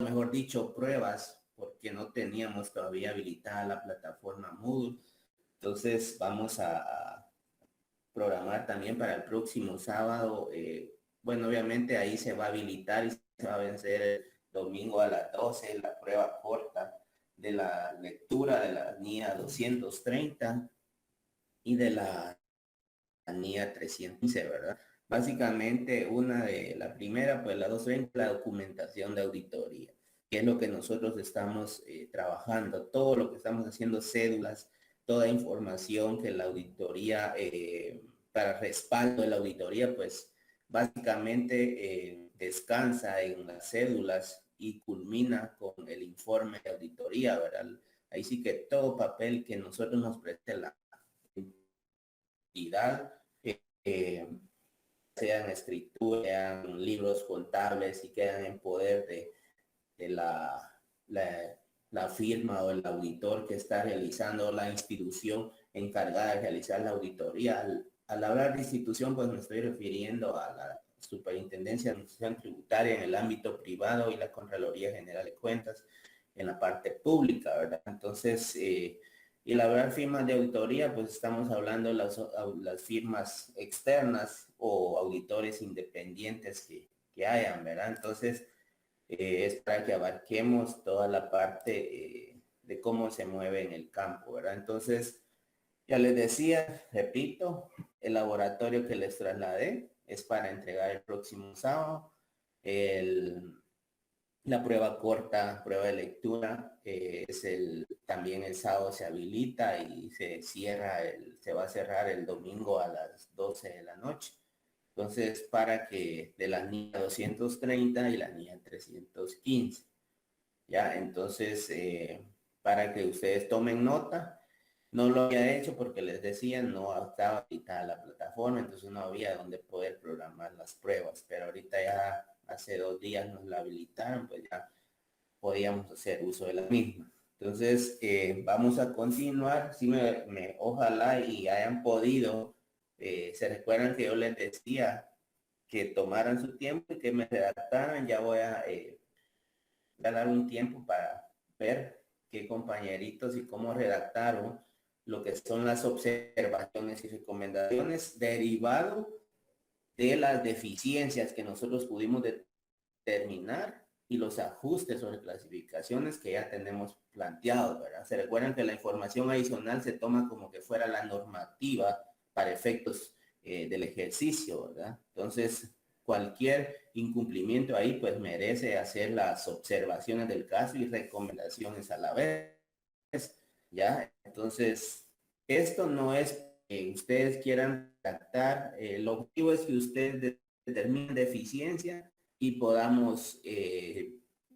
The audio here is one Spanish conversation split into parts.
mejor dicho, pruebas, porque no teníamos todavía habilitada la plataforma Moodle. Entonces vamos a programar también para el próximo sábado. Bueno, obviamente ahí se va a habilitar y se va a vencer el domingo a las 12 la prueba corta de la lectura de la NIA 230 y de la NIA 315, ¿verdad? Básicamente la primera, pues la 220, la documentación de auditoría, que es lo que nosotros estamos trabajando, todo lo que estamos haciendo, cédulas, toda información que la auditoría, para respaldo de la auditoría, pues básicamente descansa en las cédulas y culmina con el informe de auditoría, ¿verdad? Ahí sí que todo papel que nosotros nos preste la entidad, eh, sean escrituras, sean libros contables y quedan en poder de la firma o el auditor que está realizando, la institución encargada de realizar la auditoría. Al hablar de institución, pues me estoy refiriendo a la Superintendencia de Administración Tributaria en el ámbito privado y la Contraloría General de Cuentas en la parte pública, ¿verdad? Entonces, y elaborar firmas de auditoría, pues estamos hablando de las firmas externas o auditores independientes que hayan, ¿verdad? Entonces, es para que abarquemos toda la parte de cómo se mueve en el campo, ¿verdad? Entonces, ya les decía, repito, el laboratorio que les trasladé es para entregar el próximo sábado. La prueba corta, prueba de lectura, también el sábado se habilita y se va a cerrar el domingo a las 12 de la noche. Entonces, para que de la NIA 230 y la NIA 315, ¿ya? Entonces, para que ustedes tomen nota, no lo había hecho porque les decía, no estaba habilitada la plataforma, entonces no había donde poder programar las pruebas, pero ahorita ya hace 2 días nos la habilitaron, pues ya podíamos hacer uso de la misma. Entonces, vamos a continuar. Si ojalá y hayan podido, se recuerdan que yo les decía que tomaran su tiempo y que me redactaran. Ya voy a dar un tiempo para ver qué compañeritos y cómo redactaron lo que son las observaciones y recomendaciones derivado de las deficiencias que nosotros pudimos determinar y los ajustes o reclasificaciones que ya tenemos planteados, ¿verdad? Se recuerdan que la información adicional se toma como que fuera la normativa para efectos del ejercicio, ¿verdad? Entonces, cualquier incumplimiento ahí pues merece hacer las observaciones del caso y recomendaciones a la vez, ¿ya? Entonces, esto no es que ustedes quieran tratar, el objetivo es que ustedes determinen deficiencia y podamos,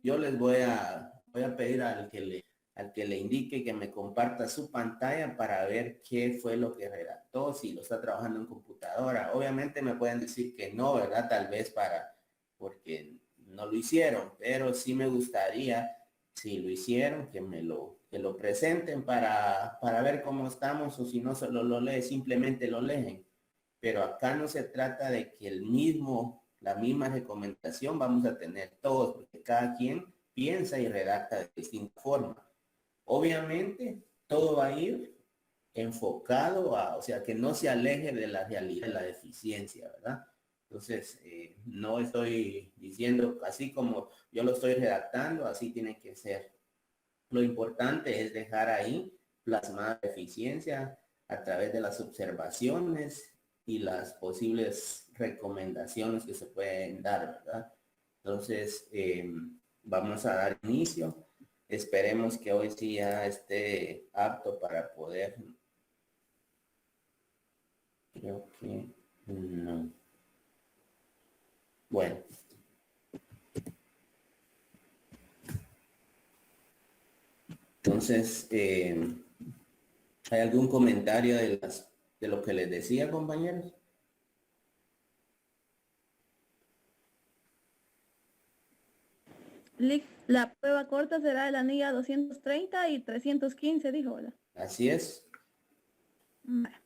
yo les voy a pedir al que le indique que me comparta su pantalla para ver qué fue lo que redactó, si lo está trabajando en computadora. Obviamente me pueden decir que no, ¿verdad? Tal vez porque no lo hicieron, pero sí me gustaría, si lo hicieron, que lo presenten para ver cómo estamos, o si no solo lo leen, simplemente lo leen. Pero acá no se trata de que la misma recomendación vamos a tener todos, porque cada quien piensa y redacta de distinta forma. Obviamente, todo va a ir enfocado o sea, que no se aleje de la realidad de la deficiencia, ¿verdad? Entonces, no estoy diciendo, así como yo lo estoy redactando, así tiene que ser. Lo importante es dejar ahí plasmada la eficiencia a través de las observaciones y las posibles recomendaciones que se pueden dar, ¿verdad? Entonces, vamos a dar inicio. Esperemos que hoy sí ya esté apto para poder. Creo que no. Bueno. Entonces, ¿hay algún comentario de lo que les decía, compañeros? La prueba corta será de la NIA 230 y 315, dijo, ¿verdad? Así es. Bueno.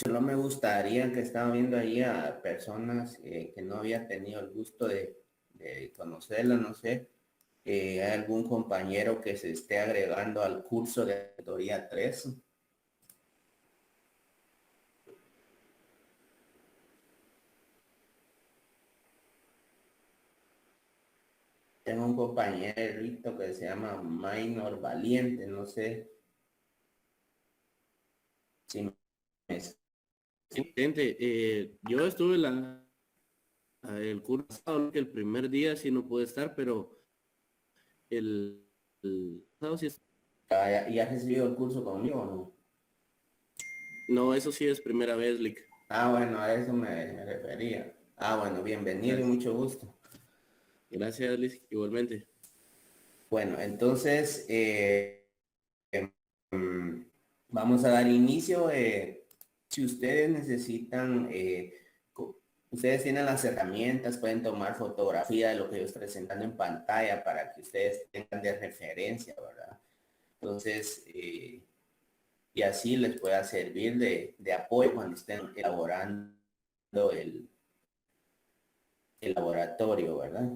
Solo me gustaría que estaba viendo ahí a personas que no había tenido el gusto de conocerla, no sé. ¿Hay algún compañero que se esté agregando al curso de teoría 3? Tengo un compañerito que se llama Minor Valiente, no sé si me... Gente, yo estuve el curso pasado, que el primer día sí no pude estar, pero el sábado sí ¿Y has recibido el curso conmigo o no? no, eso sí es primera vez, Lick. Ah, bueno, a eso me refería. Ah, bueno, bienvenido y Gracias, mucho gusto. gracias, Lick, igualmente. Bueno, entonces mm, vamos a dar inicio. Si ustedes necesitan, ustedes tienen las herramientas, pueden tomar fotografía de lo que yo estoy presentando en pantalla para que ustedes tengan de referencia, ¿verdad? Entonces, y así les pueda servir de apoyo cuando estén elaborando el, el laboratorio, ¿verdad?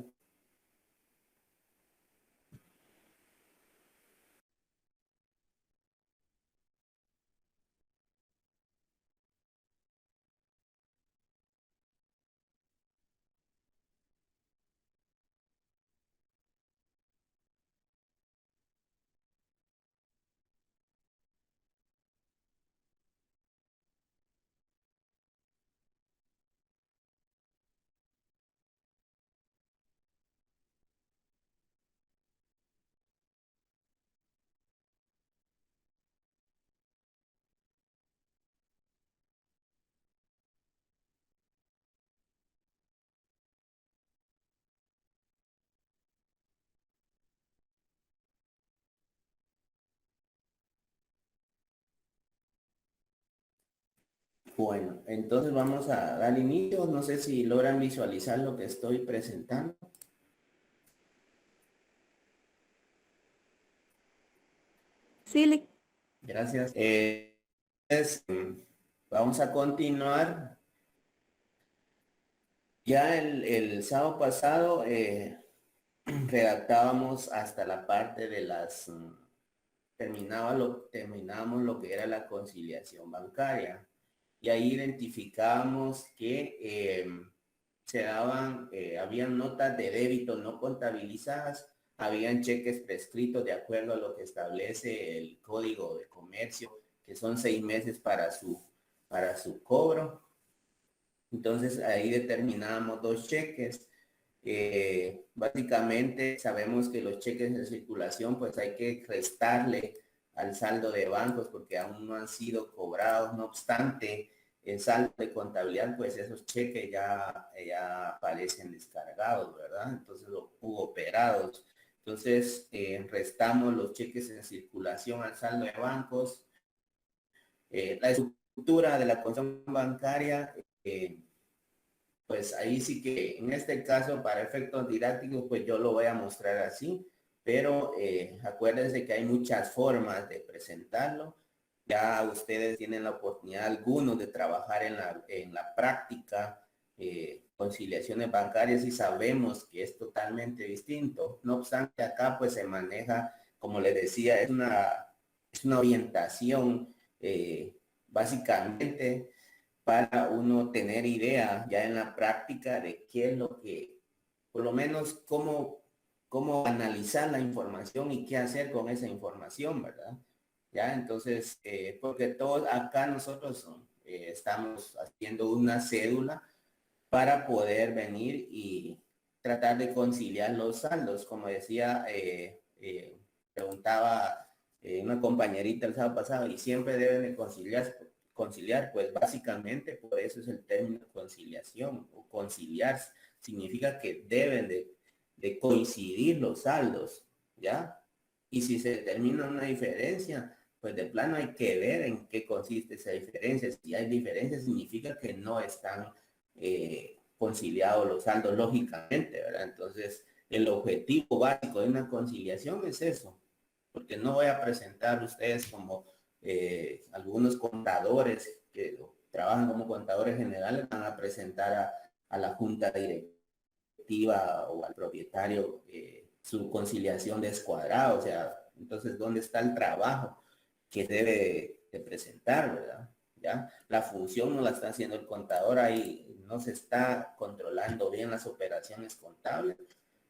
Bueno, entonces vamos a dar inicio. No sé si logran visualizar lo que estoy presentando. Sí, Gracias. Vamos a continuar. Ya el sábado pasado redactábamos hasta la parte de las... terminábamos lo que era la conciliación bancaria. Y ahí identificábamos que se daban, habían notas de débito no contabilizadas, habían cheques prescritos de acuerdo a lo que establece el Código de Comercio, que son 6 meses para su cobro. Entonces ahí determinábamos dos cheques. Básicamente sabemos que los cheques de circulación pues hay que restarle al saldo de bancos porque aún no han sido cobrados. No obstante, el saldo de contabilidad, pues esos cheques ya aparecen descargados, ¿verdad? Entonces, o operados. Entonces, restamos los cheques en circulación al saldo de bancos. La estructura de la concesión bancaria, pues ahí sí que en este caso para efectos didácticos pues yo lo voy a mostrar así, pero acuérdense que hay muchas formas de presentarlo. Ya ustedes tienen la oportunidad algunos de trabajar en la práctica conciliaciones bancarias y sabemos que es totalmente distinto. No obstante, acá pues se maneja, como les decía, es una orientación básicamente para uno tener idea ya en la práctica de qué es lo que, por lo menos cómo analizar la información y qué hacer con esa información, ¿verdad? Ya, entonces, porque todos acá nosotros estamos haciendo una cédula para poder venir y tratar de conciliar los saldos. Como decía, preguntaba una compañerita el sábado pasado, y siempre deben de conciliar, pues básicamente por eso es el término conciliación o conciliar. Significa que deben de coincidir los saldos, ¿ya? Y si se determina una diferencia, pues de plano hay que ver en qué consiste esa diferencia. Si hay diferencia, significa que no están conciliados los saldos, lógicamente, ¿verdad? Entonces, el objetivo básico de una conciliación es eso, porque no voy a presentar ustedes como algunos contadores que trabajan como contadores generales van a presentar a la junta directiva o al propietario su conciliación descuadrada, o sea, entonces, ¿dónde está el trabajo que debe de presentar, verdad? ¿Ya? La función no la está haciendo el contador, ahí no se está controlando bien las operaciones contables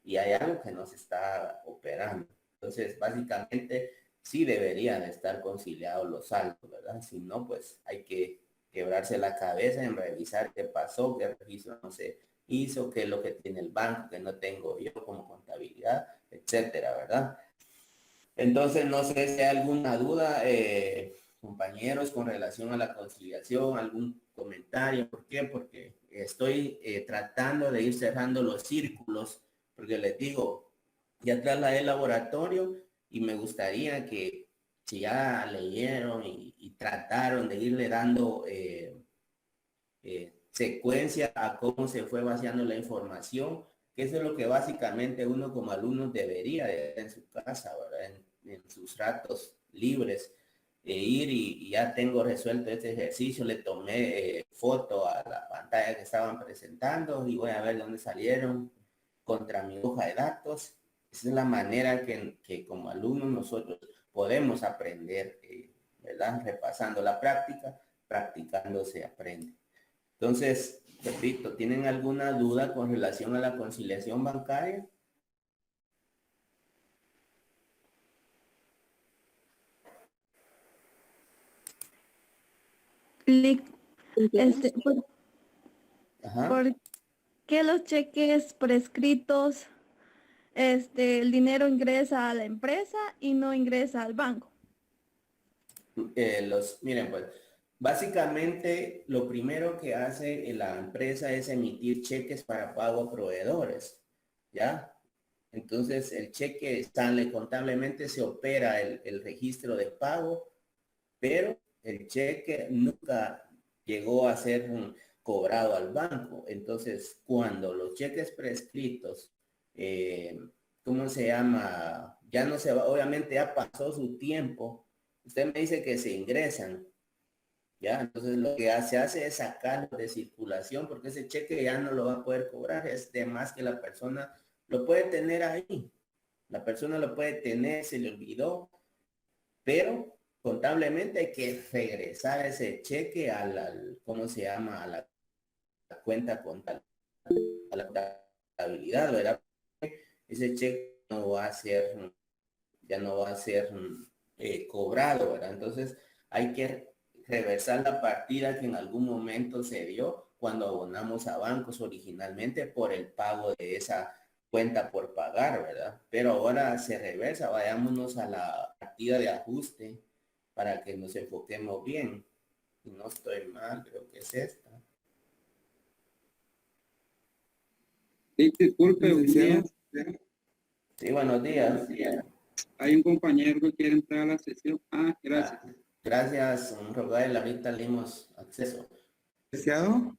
y hay algo que no se está operando. Entonces, básicamente, sí deberían estar conciliados los saldos, ¿verdad? Si no, pues hay que quebrarse la cabeza en revisar qué pasó, qué registro no se hizo, qué es lo que tiene el banco, que no tengo yo como contabilidad, etcétera, ¿verdad? Entonces, no sé si hay alguna duda, compañeros, con relación a la conciliación, algún comentario. ¿Por qué? Porque estoy tratando de ir cerrando los círculos, porque les digo, ya trasladé el laboratorio y me gustaría que si ya leyeron y trataron de irle dando secuencia a cómo se fue vaciando la información, que eso es lo que básicamente uno como alumno debería de hacer en su casa, ¿verdad? En sus ratos libres, ir y ya tengo resuelto este ejercicio, le tomé foto a la pantalla que estaban presentando y voy a ver dónde salieron contra mi hoja de datos. Esa es la manera que como alumnos nosotros podemos aprender, ¿verdad? Repasando la práctica, practicando se aprende. Entonces, repito, ¿tienen alguna duda con relación a la conciliación bancaria? Lic- ¿por, Ajá. por qué los cheques prescritos, el dinero ingresa a la empresa y no ingresa al banco? Miren, pues, básicamente lo primero que hace la empresa es emitir cheques para pago a proveedores, ¿ya? Entonces, el cheque sale contablemente, se opera el registro de pago, pero el cheque nunca llegó a ser cobrado al banco. Entonces, cuando los cheques prescritos, eh, ¿cómo se llama? Ya no se va, obviamente ya pasó su tiempo. Usted me dice que se ingresan, ¿ya? Entonces lo que se hace es sacarlo de circulación porque ese cheque ya no lo va a poder cobrar. Es de más que la persona lo puede tener ahí. La persona lo puede tener, se le olvidó, pero contablemente hay que regresar ese cheque ¿cómo se llama? A la cuenta contable, a la contabilidad, ¿verdad? Ese cheque no va a ser, ya no va a ser cobrado, ¿verdad? Entonces hay que reversar la partida que en algún momento se dio cuando abonamos a bancos originalmente por el pago de esa cuenta por pagar, ¿verdad? Pero ahora se reversa, vayámonos a la partida de ajuste para que nos enfoquemos bien. Si no estoy mal, creo que es esta. Sí, disculpe, buen día. Licenciado, Sí, buenos días. Hay un compañero que quiere entrar a la sesión. Gracias. Gracias, Rogael. Ahorita le dimos acceso. licenciado,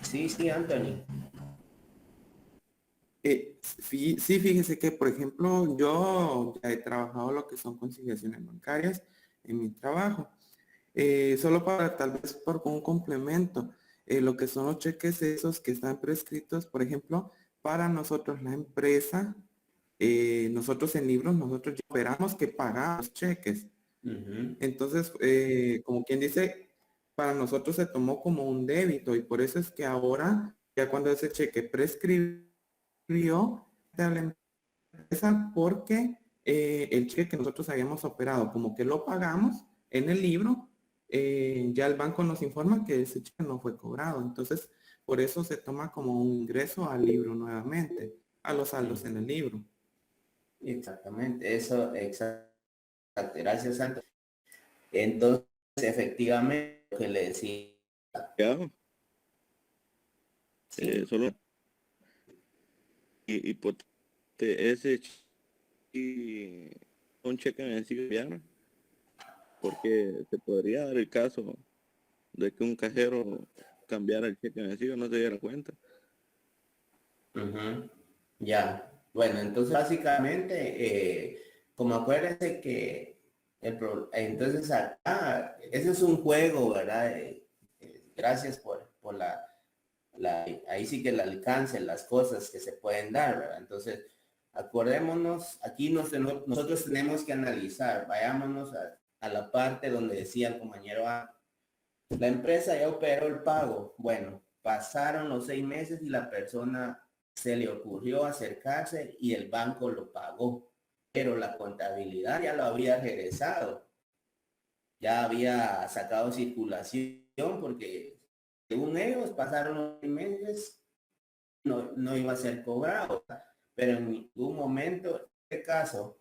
Sí, Anthony. sí, fíjese que, por ejemplo, yo ya he trabajado lo que son conciliaciones bancarias en mi trabajo. Solo para tal vez por un complemento, lo que son los cheques esos que están prescritos, por ejemplo, para nosotros la empresa, nosotros en libros, nosotros ya esperamos que pagamos cheques. Entonces, como quien dice, para nosotros se tomó como un débito y por eso es que ahora, ya cuando ese cheque prescribió a la empresa, porque el cheque que nosotros habíamos operado, como que lo pagamos en el libro, ya el banco nos informa que ese cheque no fue cobrado. Entonces, por eso se toma como un ingreso al libro nuevamente, a los saldos en el libro. Exactamente, eso, exacto. Gracias, Anthony. Entonces, efectivamente, lo que le decía, Ya, sí, solo y pues ese y un cheque vencido enviar, porque se podría dar el caso de que un cajero cambiara el cheque vencido, no se diera cuenta. ya. Bueno, entonces básicamente, como acuérdense que entonces acá, ese es un juego, ¿verdad? gracias por ahí sí que el alcance, las cosas que se pueden dar, ¿verdad? Entonces, acordémonos, aquí nosotros tenemos que analizar, vayámonos a la parte donde decía el compañero A, la empresa ya operó el pago. Bueno, pasaron los 6 meses y la persona se le ocurrió acercarse y el banco lo pagó, pero la contabilidad ya lo había regresado, ya había sacado circulación porque según ellos pasaron los 6 meses, no iba a ser cobrado, pero en ningún momento, en este caso,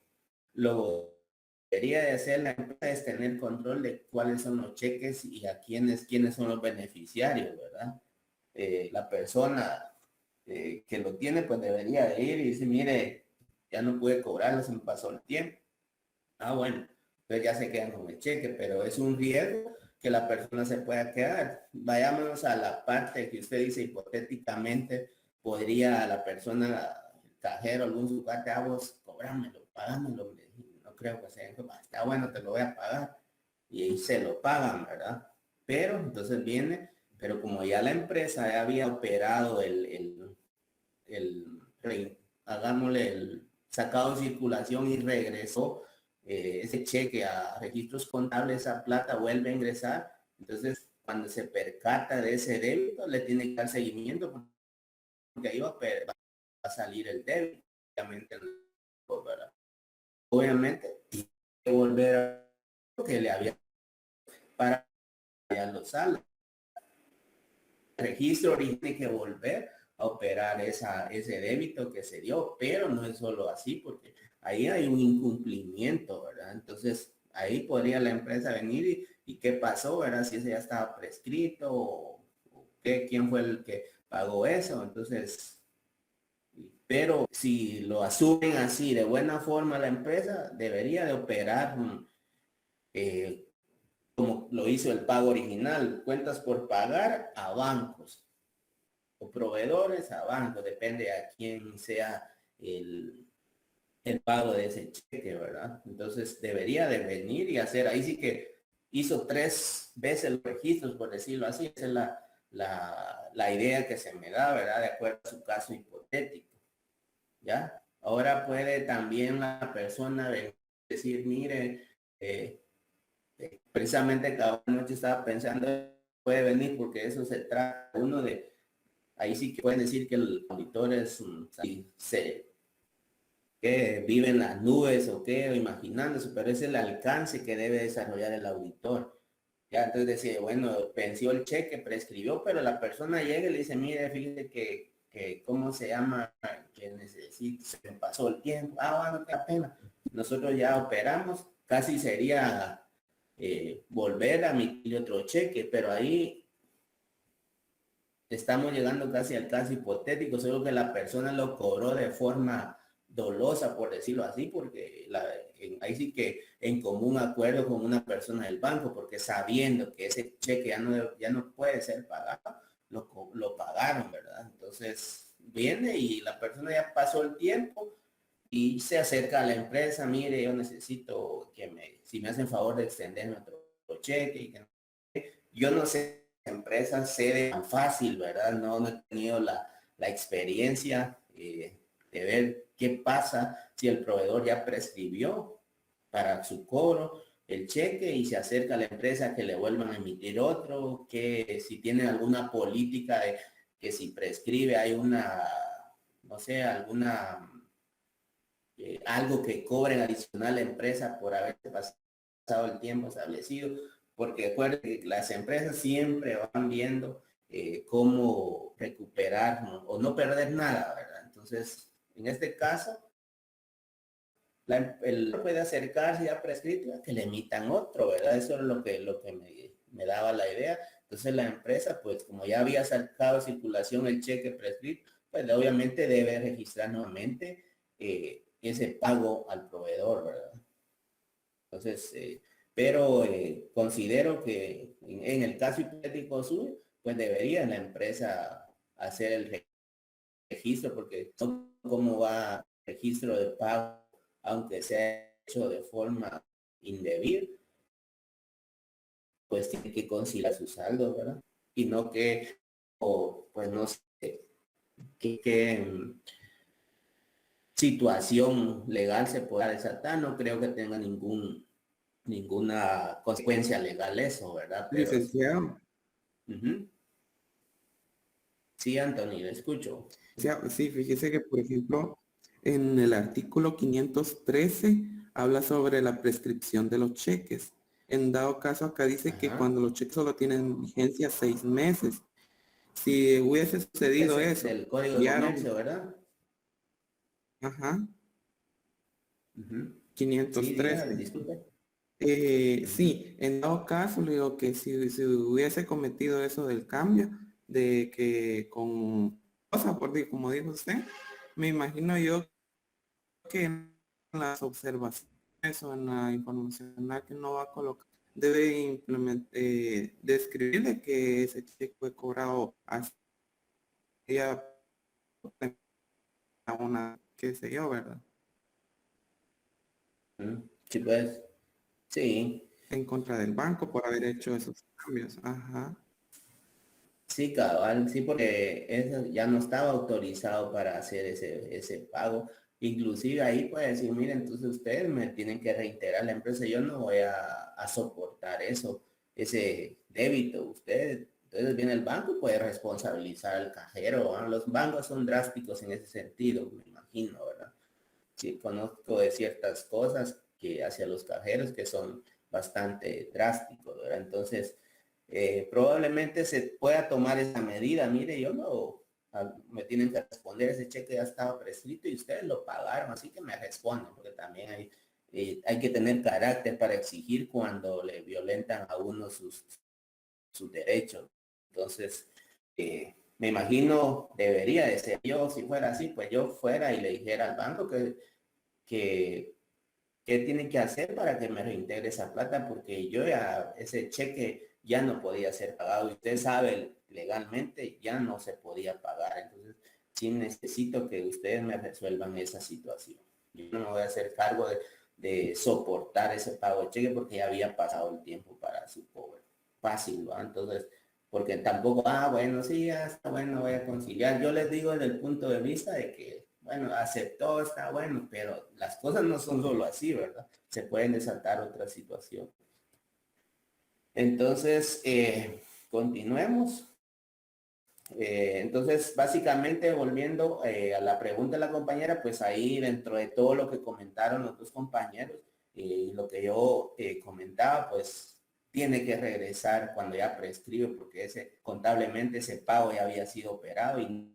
lo que debería de hacer la empresa es tener control de cuáles son los cheques y a quiénes son los beneficiarios, ¿verdad? La persona que lo tiene, pues debería de ir y decir, mire, ya no pude cobrarlo, se me pasó el tiempo. Ah, bueno, entonces ya se quedan con el cheque, pero es un riesgo que la persona se pueda quedar. Vayámonos a la parte que usted dice hipotéticamente, podría la persona, el cajero, algún sucate, a vos, cobrámelo, pagámelo. No creo que sea, está bueno, te lo voy a pagar. Y ahí se lo pagan, ¿verdad? Pero entonces viene, pero como ya la empresa ya había operado hagámosle el sacado de circulación y regresó ese cheque a registros contables, esa plata vuelve a ingresar. Entonces, cuando se percata de ese débito, le tiene que dar seguimiento porque ahí va a salir el débito. Obviamente, tiene que volver a lo que le había para ya lo sale. El registro tiene que volver a operar ese débito que se dio, pero no es solo así, porque ahí hay un incumplimiento, ¿verdad? Entonces, ahí podría la empresa venir y qué pasó, ¿verdad? Si ese ya estaba prescrito o quién fue el que pagó eso. Entonces, pero si lo asumen así de buena forma la empresa, debería de operar como lo hizo el pago original, cuentas por pagar a bancos o proveedores a bancos, depende a quién sea el pago de ese cheque, ¿verdad? Entonces debería de venir y hacer, ahí sí que hizo 3 veces los registros, por decirlo así, esa es la idea que se me da, ¿verdad? De acuerdo a su caso hipotético, ¿ya? Ahora puede también la persona decir, mire, precisamente cada noche estaba pensando, puede venir porque eso se trata uno de, ahí sí que pueden decir que el auditor es que vive en las nubes o qué, imaginándose, pero es el alcance que debe desarrollar el auditor. Ya, entonces decía, bueno, venció el cheque, prescribió, pero la persona llega y le dice, mire, fíjese que ¿cómo se llama? Que necesito, se me pasó el tiempo. Ah, bueno, qué pena. Nosotros ya operamos, casi sería volver a emitir otro cheque, pero ahí estamos llegando casi al caso hipotético, solo que la persona lo cobró de forma dolosa, por decirlo así, porque ahí sí que en común acuerdo con una persona del banco, porque sabiendo que ese cheque ya no puede ser pagado, lo pagaron, ¿verdad? Entonces viene y la persona ya pasó el tiempo y se acerca a la empresa, mire, yo necesito si me hacen favor de extenderme otro cheque, y que yo no sé, empresas cede tan fácil, ¿verdad? No he tenido la experiencia de ver qué pasa si el proveedor ya prescribió para su cobro el cheque y se acerca a la empresa que le vuelvan a emitir otro, que si tienen alguna política de que si prescribe hay no sé, algo que cobren adicional la empresa por haber pasado el tiempo establecido, porque recuerden que las empresas siempre van viendo cómo recuperar, ¿no? O no perder nada, ¿verdad? Entonces, en este caso, el puede acercarse ya prescrito que le emitan otro, ¿verdad? Eso es lo que me daba la idea. Entonces la empresa, pues como ya había sacado circulación el cheque prescrito, pues obviamente debe registrar nuevamente ese pago al proveedor, ¿verdad? Entonces, pero considero que en el caso hipotético suyo, pues debería la empresa hacer el registro, porque no cómo va el registro de pago, aunque sea hecho de forma indebida, pues tiene que conciliar su saldo, ¿verdad? y no que, o pues no sé, qué situación legal se pueda desatar. No creo que tenga ninguna consecuencia legal eso, ¿verdad? Pero Licenciado, ujú. Sí, Anthony, le escucho. sí, fíjese que, por ejemplo, en el artículo 513 habla sobre la prescripción de los cheques. En dado caso, acá dice que Ajá. cuando los cheques solo tienen vigencia 6 meses. Si hubiese sucedido Ese eso, del Código de enviaron, Comercio, ¿verdad? ajá, Ujú. Sí, diga, 513. disculpe. Ujú. Sí, en dado caso, le digo que si hubiese cometido eso del cambio, de que con, o sea, como dijo usted, me imagino yo que en las observaciones o en la información que no va a colocar, debe implementar, describirle que ese cheque fue cobrado hacia una, qué sé yo, ¿verdad? Ujú. Sí, pues, sí. En contra del banco por haber hecho esos cambios. Ajá. Sí, cabal, sí, porque eso ya no estaba autorizado para hacer ese pago. Inclusive ahí puede decir, miren, entonces ustedes me tienen que reintegrar la empresa, yo no voy a soportar eso, ese débito. Ustedes, entonces viene el banco y puede responsabilizar al cajero, ¿ah? Los bancos son drásticos en ese sentido, me imagino, ¿verdad? Sí, conozco de ciertas cosas que hacia los cajeros que son bastante drásticos, ¿verdad? Entonces, probablemente se pueda tomar esa medida. Mire, yo no, me tienen que responder, ese cheque ya estaba prescrito y ustedes lo pagaron, así que me responden, porque también hay que tener carácter para exigir cuando le violentan a uno sus derechos. Entonces, me imagino, debería de ser yo, si fuera así, pues yo fuera y le dijera al banco que qué tiene que hacer para que me reintegre esa plata, porque yo ya, ese cheque ya no podía ser pagado. Y usted sabe, legalmente ya no se podía pagar. Entonces, sí necesito que ustedes me resuelvan esa situación. Yo no me voy a hacer cargo de soportar ese pago de cheque porque ya había pasado el tiempo para su cobro. Fácil, ¿va? Entonces, porque tampoco, bueno, sí, ya está bueno, voy a conciliar. Yo les digo desde el punto de vista de que, bueno, aceptó, está bueno, pero las cosas no son solo así, ¿verdad? Se pueden desatar otra situación. Entonces, continuemos. Entonces, básicamente, volviendo a la pregunta de la compañera, pues ahí dentro de todo lo que comentaron los dos compañeros y lo que yo comentaba, pues tiene que regresar cuando ya prescribe, porque contablemente ese pago ya había sido operado y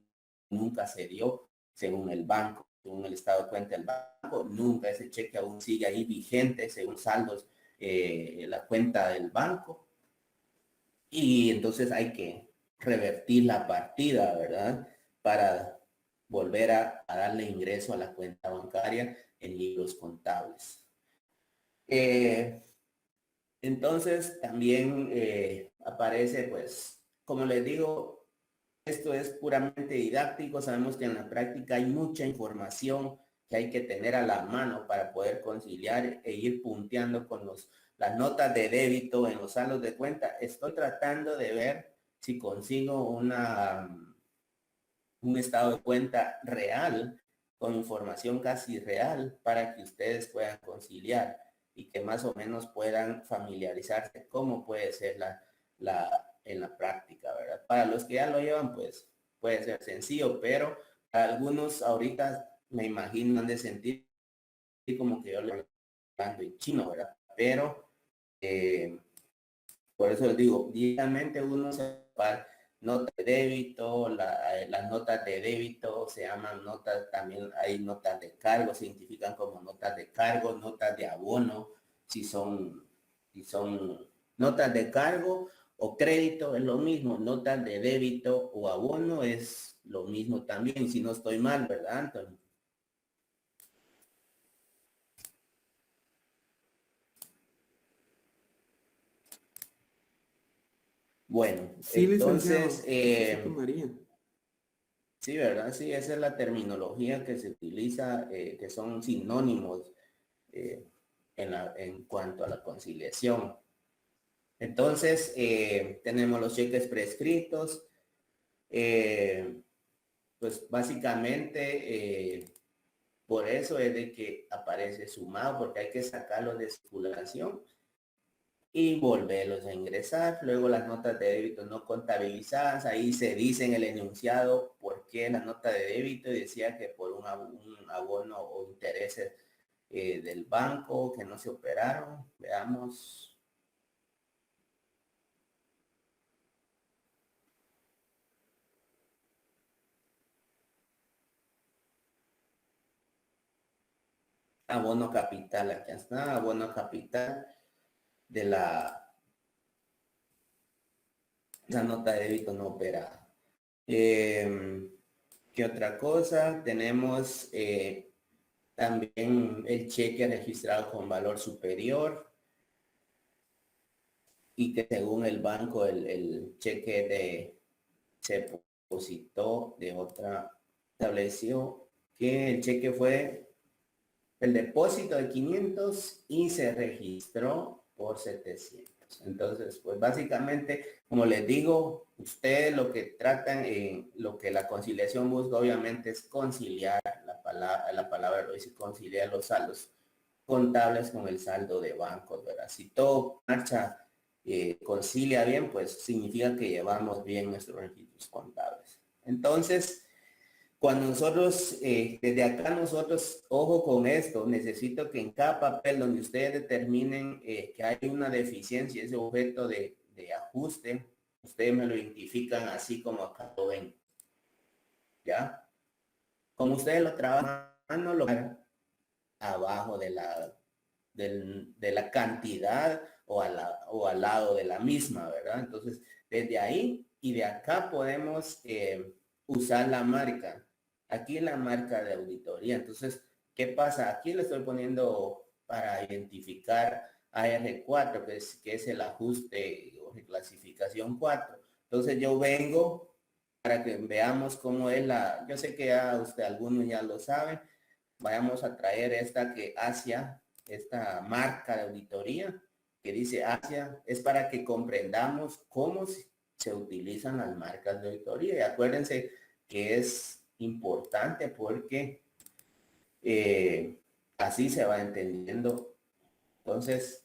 nunca se dio según el banco, según el estado de cuenta del banco, nunca ese cheque aún sigue ahí vigente según saldos la cuenta del banco. Y entonces hay que revertir la partida, ¿verdad? Para volver a darle ingreso a la cuenta bancaria en libros contables. Eh, entonces también aparece, pues, como les digo, esto es puramente didáctico. Sabemos que en la práctica hay mucha información que hay que tener a la mano para poder conciliar e ir punteando con las notas de débito en los saldos de cuenta. Estoy tratando de ver si consigo un estado de cuenta real con información casi real para que ustedes puedan conciliar y que más o menos puedan familiarizarse cómo puede ser en la práctica, ¿verdad? Para los que ya lo llevan, pues puede ser sencillo, pero para algunos ahorita me imagino han de sentir como que yo le estoy hablando en chino, ¿verdad? Pero por eso les digo, diariamente uno se va nota de débito, las notas de débito se llaman notas, también hay notas de cargo, se identifican como notas de cargo, notas de abono, si son notas de cargo o crédito es lo mismo, notas de débito o abono es lo mismo también, si no estoy mal, ¿verdad, Antonio? Bueno, Sí, entonces, licenciado, así se tomaría. sí, ¿verdad? Sí, esa es la terminología que se utiliza, que son sinónimos en cuanto a la conciliación. Entonces, tenemos los cheques prescritos. Pues básicamente, por eso es de que aparece sumado, porque hay que sacarlo de circulación y volverlos a ingresar. Luego las notas de débito no contabilizadas, ahí se dice en el enunciado por qué la nota de débito, y decía que por un abono o intereses del banco que no se operaron. Veamos. Abono capital, aquí está, abono capital de la nota de débito no operada. ¿Qué otra cosa? Tenemos también el cheque registrado con valor superior y que según el banco el cheque se depositó de otra, estableció que el cheque fue el depósito de 500 y se registró por 700. Entonces, pues básicamente, como les digo, ustedes lo que tratan, lo que la conciliación busca obviamente es conciliar, la palabra lo dice, conciliar los saldos contables con el saldo de bancos, ¿verdad? Si todo marcha, concilia bien, pues significa que llevamos bien nuestros registros contables. Entonces, cuando nosotros, desde acá nosotros, ojo con esto, necesito que en cada papel donde ustedes determinen que hay una deficiencia, ese objeto de ajuste, ustedes me lo identifican así como acá lo ven. ¿Ya? Como ustedes lo trabajan, no lo hagan abajo de la cantidad o al lado de la misma, ¿verdad? Entonces, desde ahí y de acá podemos usar la marca. Aquí la marca de auditoría. Entonces, ¿qué pasa? Aquí le estoy poniendo para identificar AR4, que es el ajuste o reclasificación 4. Entonces yo vengo para que veamos cómo es yo sé que ya algunos ya lo saben. Vayamos a traer esta esta marca de auditoría que dice Asia, es para que comprendamos cómo se utilizan las marcas de auditoría. Y acuérdense que es importante porque así se va entendiendo. Entonces,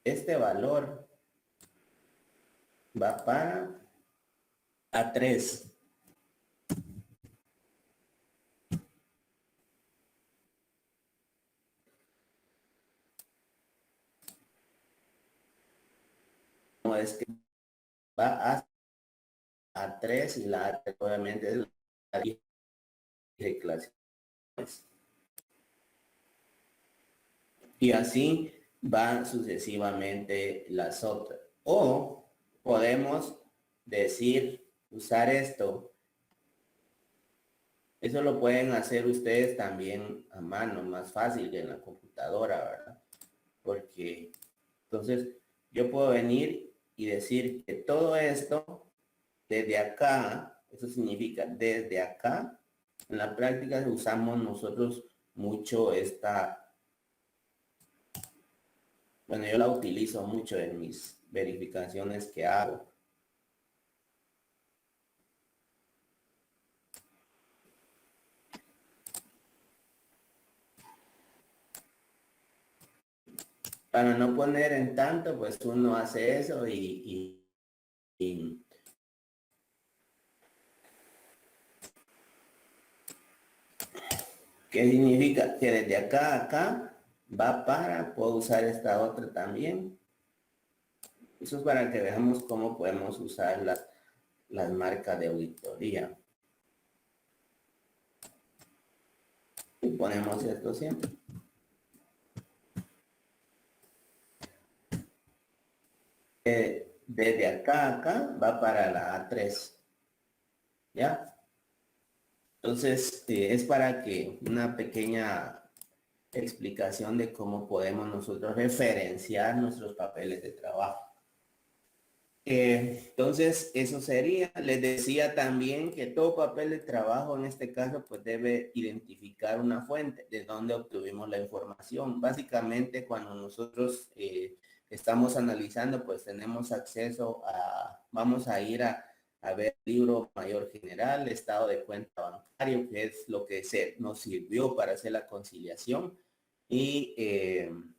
este valor va para A3. No es que va a 3 y la A3 obviamente es la de clasificaciones. Y así van sucesivamente las otras. O podemos decir, usar esto. Eso lo pueden hacer ustedes también a mano, más fácil que en la computadora, ¿verdad? Porque entonces yo puedo venir y decir que todo esto desde acá, eso significa desde acá, en la práctica usamos nosotros mucho bueno, yo la utilizo mucho en mis verificaciones que hago. Para no poner en tanto, pues uno hace eso y ¿qué significa? Que desde acá a acá va puedo usar esta otra también. Eso es para que veamos cómo podemos usar las marcas de auditoría. Y ponemos esto siempre. Desde acá a acá va para la A3. ¿Ya? Entonces, es para que una pequeña explicación de cómo podemos nosotros referenciar nuestros papeles de trabajo. Entonces, eso sería. Les decía también que todo papel de trabajo en este caso pues debe identificar una fuente de donde obtuvimos la información. Básicamente cuando nosotros estamos analizando pues tenemos acceso vamos a ir a ver el libro mayor general, estado de cuenta bancario, que es lo que nos sirvió para hacer la conciliación. Y en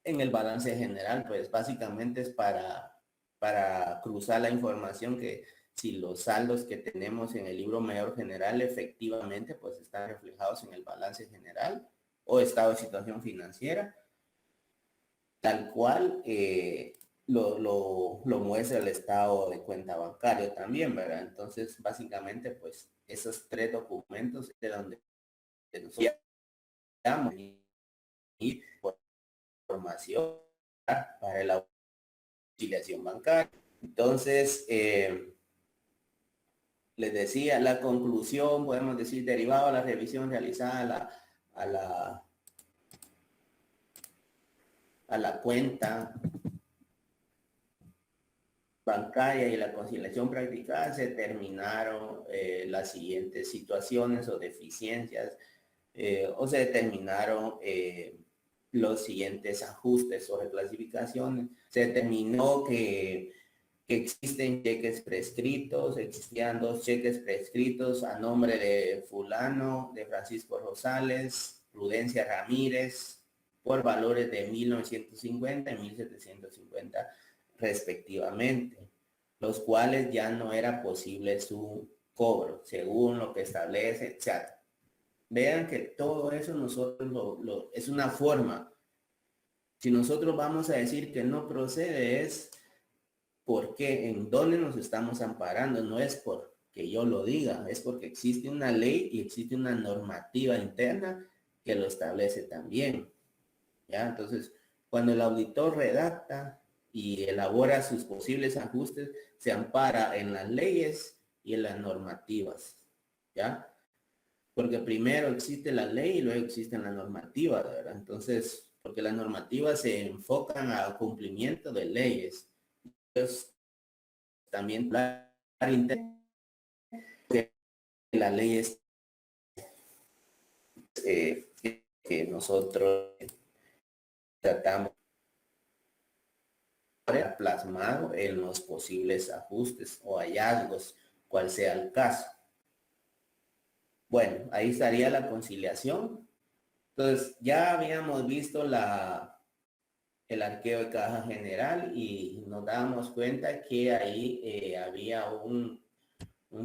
el balance general pues básicamente es para cruzar la información que si los saldos que tenemos en el libro mayor general efectivamente pues están reflejados en el balance general o estado de situación financiera, tal cual lo muestra el estado de cuenta bancario también, ¿verdad? Entonces, básicamente, pues esos tres documentos de donde nosotros damos y información para la conciliación bancaria. Entonces, les decía, la conclusión, podemos decir, derivado de la revisión realizada a la cuenta bancaria y la conciliación practicada, se determinaron las siguientes situaciones o deficiencias o se determinaron los siguientes ajustes o reclasificaciones. Se determinó que existen cheques prescritos, existían 2 cheques prescritos a nombre de fulano, de Francisco Rosales, Prudencia Ramírez, por valores de 1.950 y 1.750 respectivamente, los cuales ya no era posible su cobro, según lo que establece, o sea, vean que todo eso nosotros es una forma. Si nosotros vamos a decir que no procede es porque en dónde nos estamos amparando, no es porque yo lo diga, es porque existe una ley y existe una normativa interna que lo establece también. ¿Ya? Entonces, cuando el auditor redacta y elabora sus posibles ajustes, se ampara en las leyes y en las normativas. ¿Ya? Porque primero existe la ley y luego existen las normativas, ¿verdad? Entonces, porque las normativas se enfocan al cumplimiento de leyes. Entonces, también la ley es que nosotros tratamos plasmado en los posibles ajustes o hallazgos, cual sea el caso. Bueno, ahí estaría la conciliación. Entonces, ya habíamos visto el arqueo de caja general y nos dábamos cuenta que ahí había un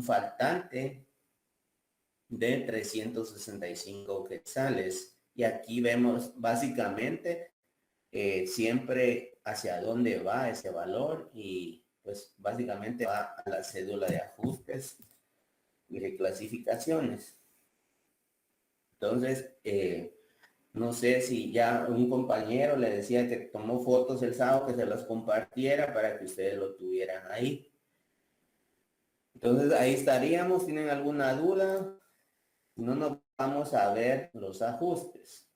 faltante de 365 quetzales. Y aquí vemos básicamente siempre hacia dónde va ese valor y pues básicamente va a la cédula de ajustes y reclasificaciones. Entonces, no sé si ya un compañero le decía que tomó fotos el sábado, que se las compartiera para que ustedes lo tuvieran ahí. Entonces ahí estaríamos. ¿Tienen alguna duda? No nos vamos a ver los ajustes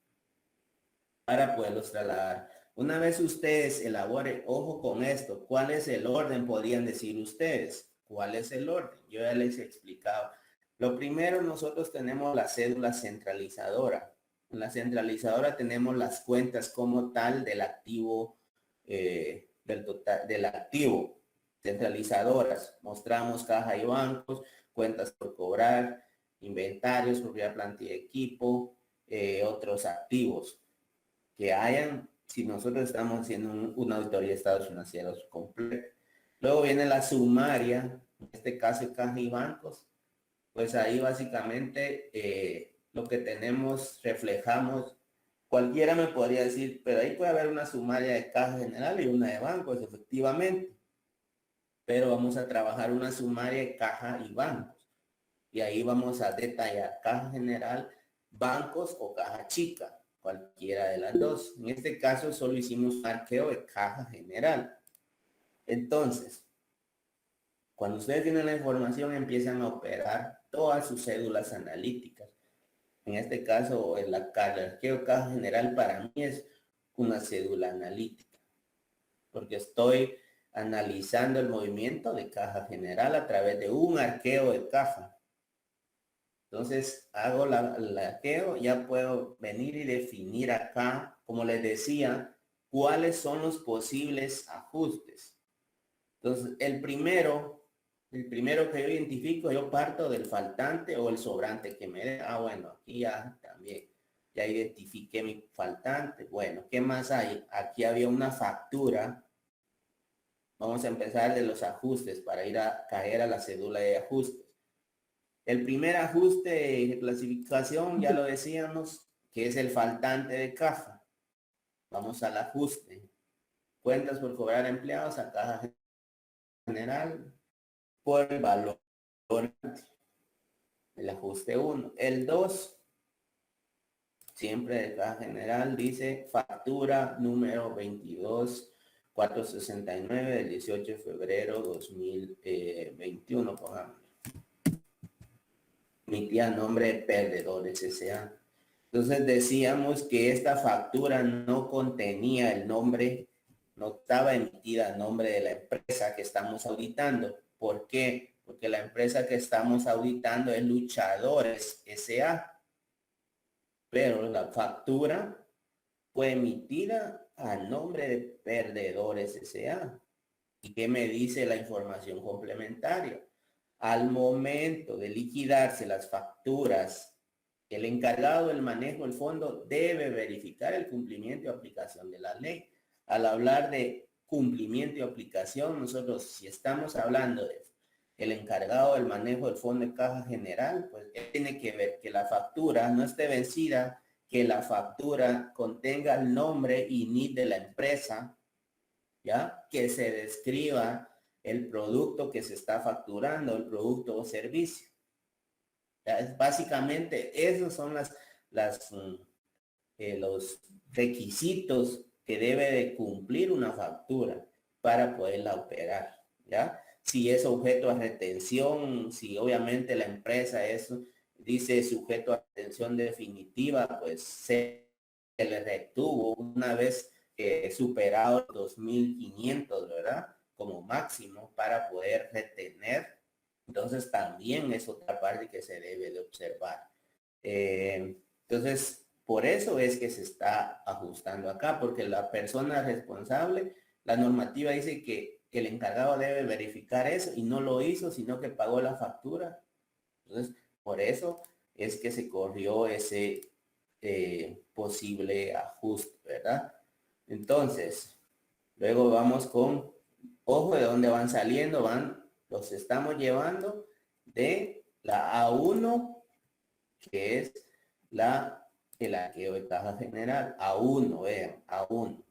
para poderlos trasladar. Una vez ustedes elaboren, ojo con esto, ¿cuál es el orden? Podrían decir ustedes, ¿cuál es el orden? Yo ya les he explicado. Lo primero, nosotros tenemos la cédula centralizadora. En la centralizadora tenemos las cuentas como tal del activo, del activo centralizadoras. Mostramos caja y bancos, cuentas por cobrar, inventarios, propiedad, plantilla y equipo, otros activos que hayan, si nosotros estamos haciendo una auditoría de estados financieros completa. Luego viene la sumaria, en este caso caja y bancos, pues ahí básicamente lo que tenemos, reflejamos, cualquiera me podría decir, pero ahí puede haber una sumaria de caja general y una de bancos, efectivamente, pero vamos a trabajar una sumaria de caja y bancos, y ahí vamos a detallar caja general, bancos o caja chica, cualquiera de las dos. En este caso solo hicimos un arqueo de caja general. Entonces, cuando ustedes tienen la información, empiezan a operar todas sus cédulas analíticas. En este caso, el arqueo de caja general para mí es una cédula analítica, porque estoy analizando el movimiento de caja general a través de un arqueo de caja. Entonces hago el arqueo, ya puedo venir y definir acá, como les decía, cuáles son los posibles ajustes. Entonces el primero que yo identifico, yo parto del faltante o el sobrante que me dé. Bueno, aquí ya también, ya identifiqué mi faltante. Bueno, ¿qué más hay? Aquí había una factura. Vamos a empezar de los ajustes para ir a caer a la cédula de ajustes. El primer ajuste de clasificación, ya lo decíamos, que es el faltante de caja. Vamos al ajuste. Cuentas por cobrar empleados a caja general por el valor. El ajuste 1. El 2, siempre de caja general, dice factura número 22.469 del 18 de febrero 2021. Pongamos. Emitía nombre de perdedores S.A. Entonces decíamos que esta factura no contenía el nombre, no estaba emitida a nombre de la empresa que estamos auditando. ¿Por qué? Porque la empresa que estamos auditando es Luchadores S.A. Pero la factura fue emitida a nombre de Perdedores S.A. ¿Y qué me dice la información complementaria? Al momento de liquidarse las facturas, el encargado del manejo del fondo debe verificar el cumplimiento y aplicación de la ley. Al hablar de cumplimiento y aplicación, nosotros, si estamos hablando de el encargado del manejo del fondo de caja general, pues tiene que ver que la factura no esté vencida, que la factura contenga el nombre y NID de la empresa, ¿ya? Que se describa el producto que se está facturando, el producto o servicio. ¿Ya? Básicamente, esos son los requisitos que debe de cumplir una factura para poderla operar, ¿ya? Si es objeto a retención, si obviamente la empresa dice sujeto a retención definitiva, pues se le retuvo una vez superado 2.500, ¿verdad? Como máximo para poder retener. Entonces también es otra parte que se debe de observar. Entonces, por eso es que se está ajustando acá, porque la persona responsable, la normativa dice que el encargado debe verificar eso y no lo hizo, sino que pagó la factura. Entonces, por eso es que se corrió ese posible ajuste, ¿verdad? Entonces, luego vamos con, ojo de dónde van saliendo, los estamos llevando de la A1, que es el arqueo de caja general, A1, vean, A1.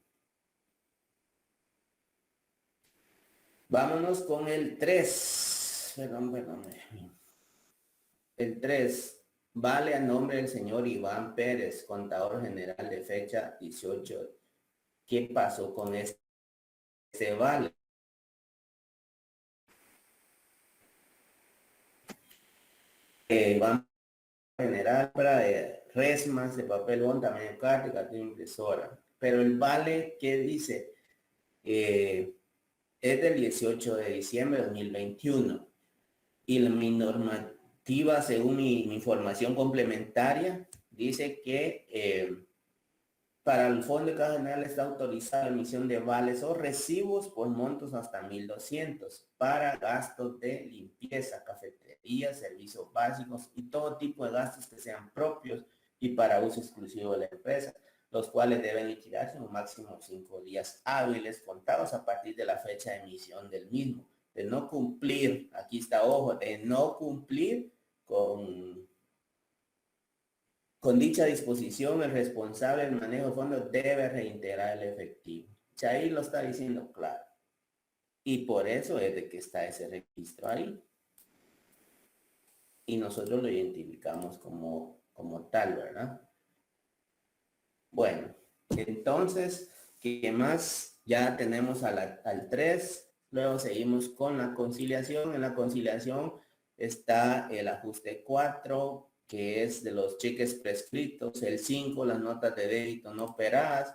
Vámonos con el 3. Perdón. El 3. Vale a nombre del señor Iván Pérez, contador general de fecha 18. ¿Qué pasó con este vale? Vamos a general para resmas de papel bond, tamaño carta, cartilla impresora. Pero el vale, ¿qué dice? Es del 18 de diciembre de 2021. Y mi normativa, según mi información complementaria, dice que para el fondo de caja general está autorizada la emisión de vales o recibos por montos hasta 1.200 para gastos de limpieza, cafetería, servicios básicos y todo tipo de gastos que sean propios y para uso exclusivo de la empresa, los cuales deben liquidarse en un máximo de 5 días hábiles contados a partir de la fecha de emisión del mismo. De no cumplir, aquí está, ojo, de no cumplir con dicha disposición, el responsable del manejo de fondos debe reintegrar el efectivo. Ahí lo está diciendo claro. Y por eso es de que está ese registro ahí. Y nosotros lo identificamos como tal, ¿verdad? Bueno, entonces, ¿qué más? Ya tenemos al 3. Luego seguimos con la conciliación. En la conciliación está el ajuste 4, que es de los cheques prescritos, el 5, las notas de débito no operadas,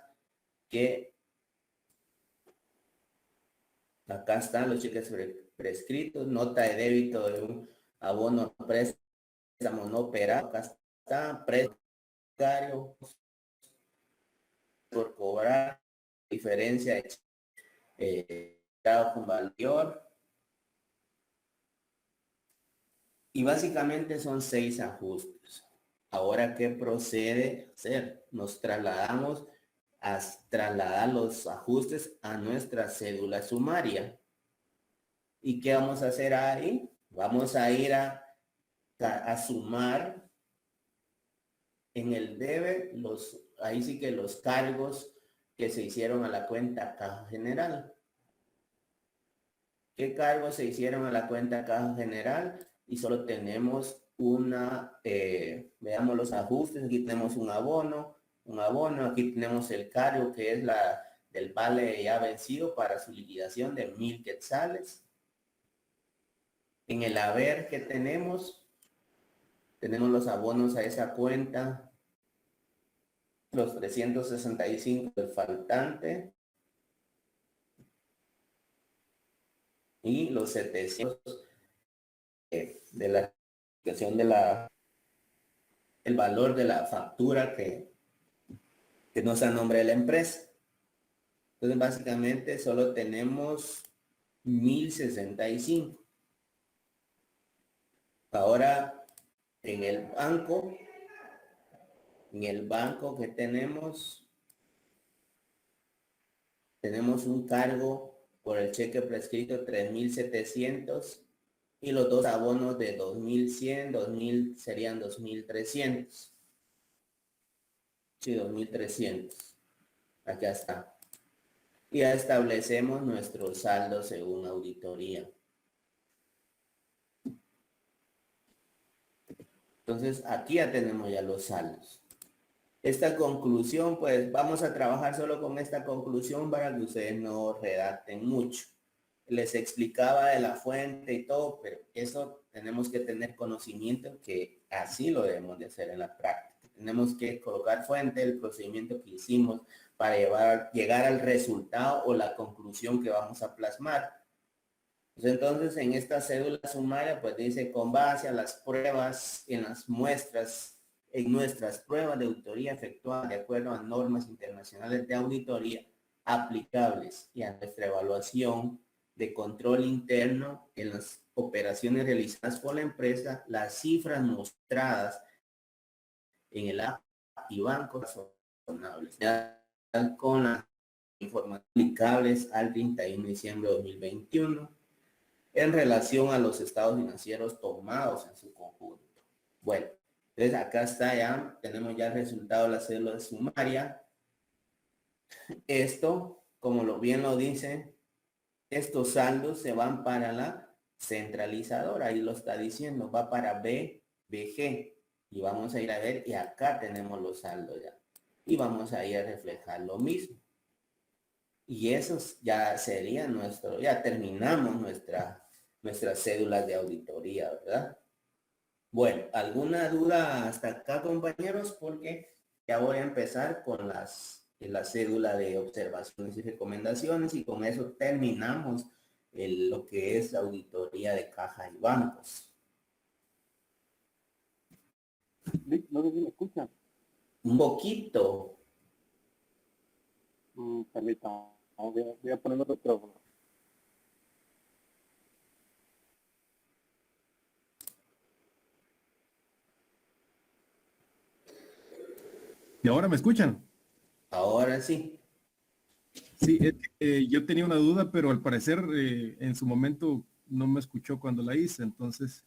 que Acá están los cheques prescritos, nota de débito de un abono préstamo no operado. Acá está préstamo por cobrar, diferencia con valor. Y básicamente son 6 ajustes. Ahora, ¿qué procede a hacer? Nos trasladamos a trasladar los ajustes a nuestra cédula sumaria. ¿Y qué vamos a hacer ahí? Vamos a ir a sumar en el debe, ahí sí que los cargos que se hicieron a la cuenta caja general. ¿Qué cargos se hicieron a la cuenta caja general? Y solo tenemos una, veamos los ajustes, aquí tenemos un abono, aquí tenemos el cargo que es del vale ya vencido para su liquidación de 1000 quetzales. En el haber que tenemos los abonos a esa cuenta, los 365 del faltante y los 700 de la aplicación de el valor de la factura que no está a nombre de la empresa. Entonces básicamente solo tenemos 1065. Ahora en el banco que tenemos un cargo por el cheque prescrito 3700 y los dos abonos de 2100, serían 2300. Sí, 2300. Acá está. Y ya establecemos nuestro saldo según auditoría. Entonces, aquí ya tenemos ya los saldos. Esta conclusión, pues vamos a trabajar solo con esta conclusión para que ustedes no redacten mucho. Les explicaba de la fuente y todo, pero eso tenemos que tener conocimiento que así lo debemos de hacer en la práctica. Tenemos que colocar fuente, el procedimiento que hicimos para llegar al resultado o la conclusión que vamos a plasmar. Pues entonces, en esta cédula sumaria, pues dice, con base a las pruebas en nuestras pruebas de auditoría efectuadas de acuerdo a normas internacionales de auditoría aplicables y a nuestra evaluación de control interno en las operaciones realizadas por la empresa, las cifras mostradas en el acta y bancos son razonables. Con las informaciones aplicables al 31 de diciembre de 2021 en relación a los estados financieros tomados en su conjunto. Bueno, entonces acá está ya, tenemos ya el resultado de la cédula sumaria. Esto, como bien lo dice, estos saldos se van para la centralizadora, ahí lo está diciendo, va para BG. Y vamos a ir a ver, y acá tenemos los saldos ya. Y vamos a ir a reflejar lo mismo. Y esos ya serían ya terminamos nuestras cédulas de auditoría, ¿verdad? Bueno, ¿alguna duda hasta acá, compañeros? Porque ya voy a empezar con la cédula de observaciones y recomendaciones y con eso terminamos lo que es la auditoría de caja y bancos. No sé si me escuchan. Un poquito. Permítame, voy a poner otro micrófono. ¿Y ahora me escuchan? Ahora sí. Sí, yo tenía una duda, pero al parecer en su momento no me escuchó cuando la hice, entonces,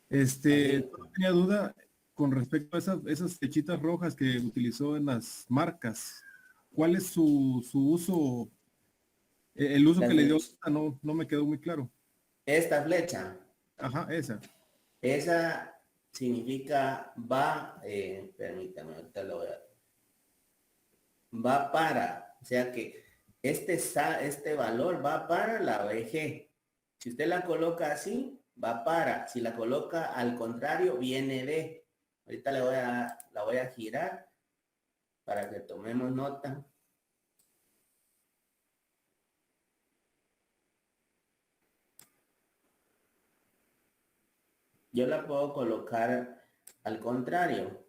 solo tenía duda con respecto a esas flechitas rojas que utilizó en las marcas. ¿Cuál es su uso? El uso que le dio, no me quedó muy claro. Esta flecha. Ajá, esa. Esa significa permítame, ahorita lo voy a... Va para, o sea que este valor va para la BG. Si usted la coloca así, va para. Si la coloca al contrario, viene de. Ahorita la voy a girar para que tomemos nota. Yo la puedo colocar al contrario.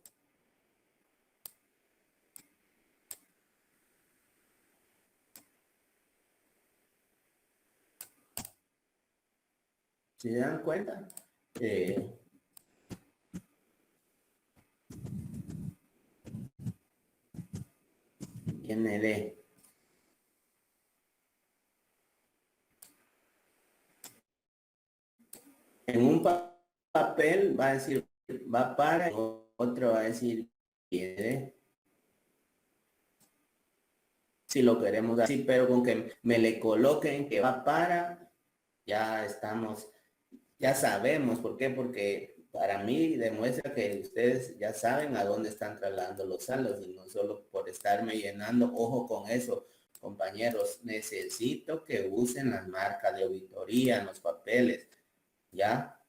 ¿Se dan cuenta? ND. En un papel va a decir va para, otro va a decir viene. Si lo queremos así, pero con que me le coloquen que va para, ya estamos, ya sabemos. ¿Por qué? Porque para mí demuestra que ustedes ya saben a dónde están trasladando los saldos y no solo por estarme llenando. Ojo con eso, compañeros, necesito que usen las marcas de auditoría en los papeles, ¿ya?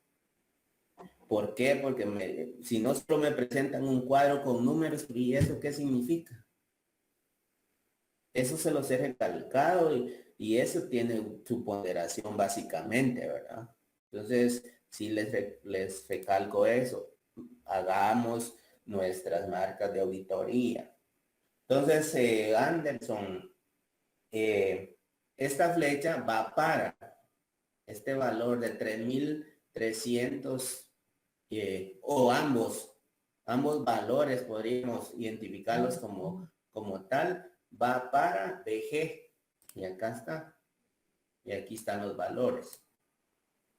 ¿Por qué? Porque si no solo me presentan un cuadro con números, ¿y eso qué significa? Eso se los he recalcado y eso tiene su ponderación básicamente, ¿verdad? Entonces, si les recalco eso, hagamos nuestras marcas de auditoría. Entonces, Anderson, esta flecha va para este valor de 3.300 o ambos valores podríamos identificarlos como tal, va para BG y acá está, y aquí están los valores.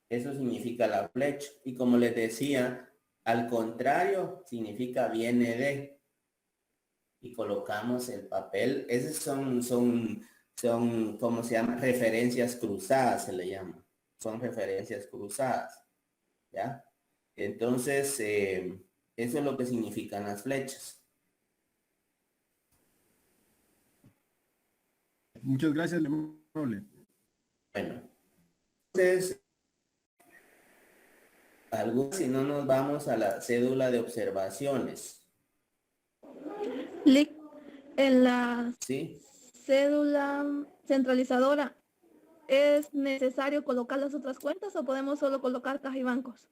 Eso significa la flecha, y como les decía, al contrario significa viene de, y colocamos el papel. Esos son ¿cómo se llama? Referencias cruzadas se le llama, son referencias cruzadas, ¿ya? Entonces, eso es lo que significan las flechas. Muchas gracias, Lemuel. Bueno, entonces, si no nos vamos a la cédula de observaciones. En la ¿Sí? cédula centralizadora, ¿es necesario colocar las otras cuentas o podemos solo colocar caja y bancos?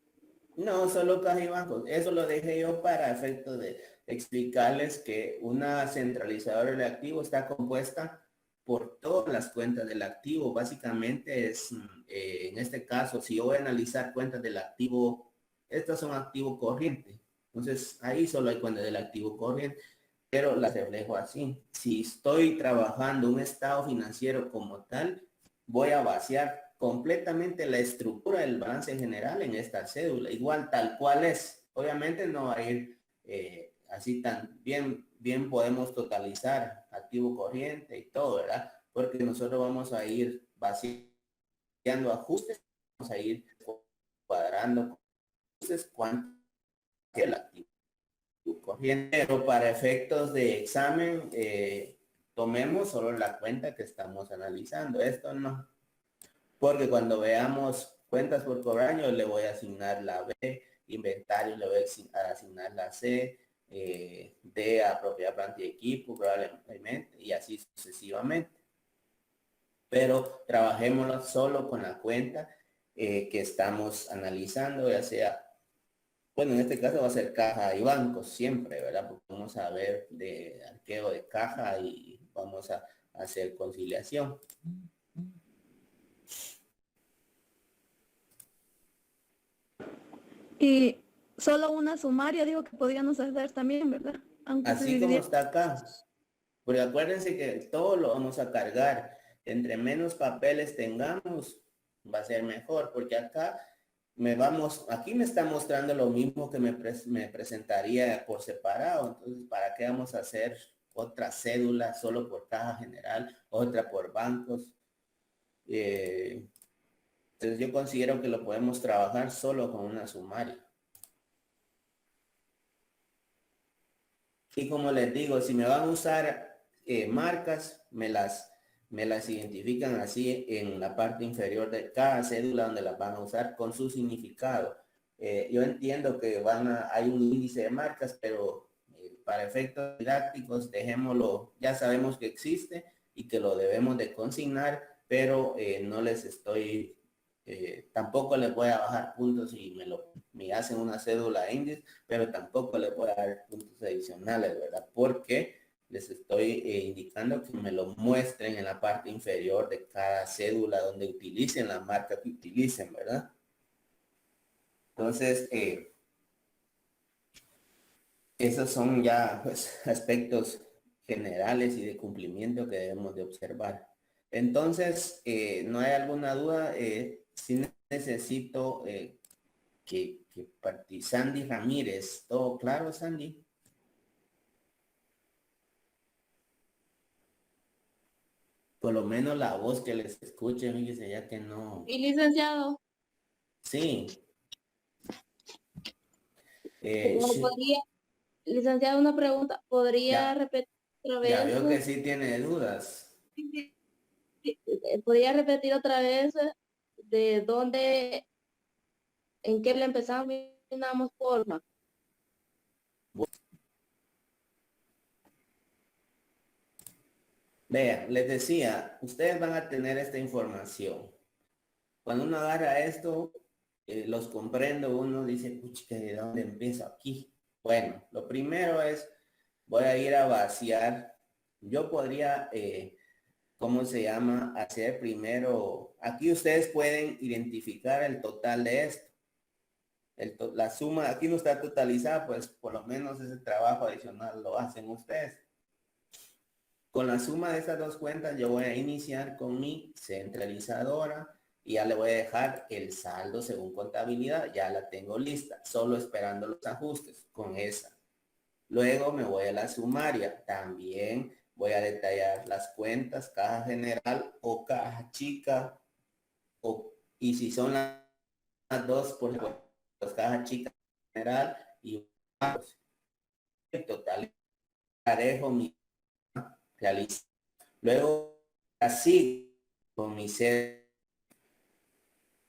No, solo caja y bancos. Eso lo dejé yo para efecto de explicarles que una centralizadora del activo está compuesta por todas las cuentas del activo. Básicamente es, en este caso, si yo voy a analizar cuentas del activo, estas son activo corriente. Entonces, ahí solo hay cuentas del activo corriente, pero las reflejo así. Si estoy trabajando un estado financiero como tal, voy a vaciar completamente la estructura del balance general en esta cédula, igual tal cual es. Obviamente no va a ir así tan bien podemos totalizar activo corriente y todo, ¿verdad? Porque nosotros vamos a ir vaciando ajustes, vamos a ir cuadrando ajustes cuánto es el activo corriente, pero para efectos de examen tomemos solo la cuenta que estamos analizando. Esto no, porque cuando veamos cuentas por cobrar año le voy a asignar la B, inventario le voy a asignar la C, D a propiedad, planta y equipo probablemente, y así sucesivamente. Pero trabajémoslo solo con la cuenta que estamos analizando, ya sea, bueno, en este caso va a ser caja y bancos siempre, ¿verdad? Porque vamos a ver de arqueo de caja y vamos a hacer conciliación. Y solo una sumaria, digo que podríamos hacer también, ¿verdad? Aunque se Así como dividiera. está acá. Porque acuérdense que todo lo vamos a cargar. Entre menos papeles tengamos, va a ser mejor. Porque acá aquí me está mostrando lo mismo que me presentaría por separado. Entonces, ¿para qué vamos a hacer otra cédula solo por caja general, otra por bancos? Entonces yo considero que lo podemos trabajar solo con una sumaria. Y como les digo, si me van a usar marcas, me las identifican así en la parte inferior de cada cédula donde las van a usar con su significado. Yo entiendo que hay un índice de marcas, pero para efectos didácticos, dejémoslo, ya sabemos que existe y que lo debemos de consignar, pero no les estoy Tampoco les voy a bajar puntos si me hacen una cédula índice, pero tampoco les voy a dar puntos adicionales, ¿verdad? Porque les estoy indicando que me lo muestren en la parte inferior de cada cédula donde utilicen la marca que utilicen, ¿verdad? Entonces, esos son ya pues, aspectos generales y de cumplimiento que debemos de observar. Entonces, ¿no hay alguna duda? Sí necesito que Sandy Ramírez, ¿todo claro, Sandy? Por lo menos la voz que les escuche, fíjese, ya que no. Y licenciado, Sí. ¿no podría, licenciado, una pregunta? ¿Podría Ya, repetir otra ya vez? veo que sí tiene dudas. ¿Podría repetir otra vez de dónde, en qué le empezamos, terminamos, porfa? Vean, les decía, ustedes van a tener esta información. Cuando uno agarra esto, los comprendo, uno dice, pucha, ¿de dónde empiezo aquí? Bueno, lo primero es, voy a ir a vaciar. Yo podría, ¿cómo se llama? Hacer primero, aquí ustedes pueden identificar el total de esto. La suma, aquí no está totalizada, pues por lo menos ese trabajo adicional lo hacen ustedes. Con la suma de estas dos cuentas, yo voy a iniciar con mi centralizadora y ya le voy a dejar el saldo según contabilidad. Ya la tengo lista, solo esperando los ajustes con esa. Luego me voy a la sumaria. También voy a detallar las cuentas, caja general o caja chica. Y si son las dos, por ejemplo, caja chica general y el total parejo mi realiza. Luego, así, con mi sed.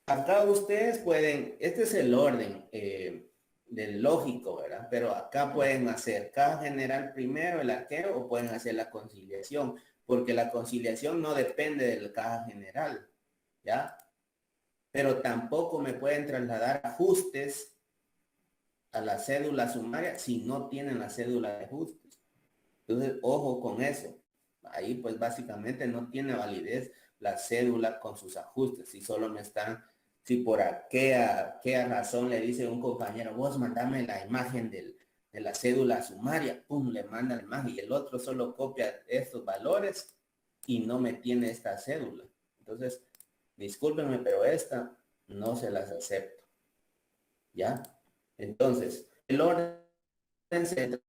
Acá ustedes pueden, este es el orden del lógico, ¿verdad? Pero acá pueden hacer caja general primero, el arquero, o pueden hacer la conciliación, porque la conciliación no depende del caja general, ¿ya? Pero tampoco me pueden trasladar ajustes a la cédula sumaria si no tienen la cédula de ajustes. Entonces, ojo con eso. Ahí pues básicamente no tiene validez la cédula con sus ajustes. Si solo me están, si por qué razón le dice un compañero, vos mandame la imagen de la cédula sumaria, pum, le manda la imagen y el otro solo copia estos valores y no me tiene esta cédula. Entonces, discúlpenme, pero esta no se las acepto. ¿Ya? Entonces, el orden central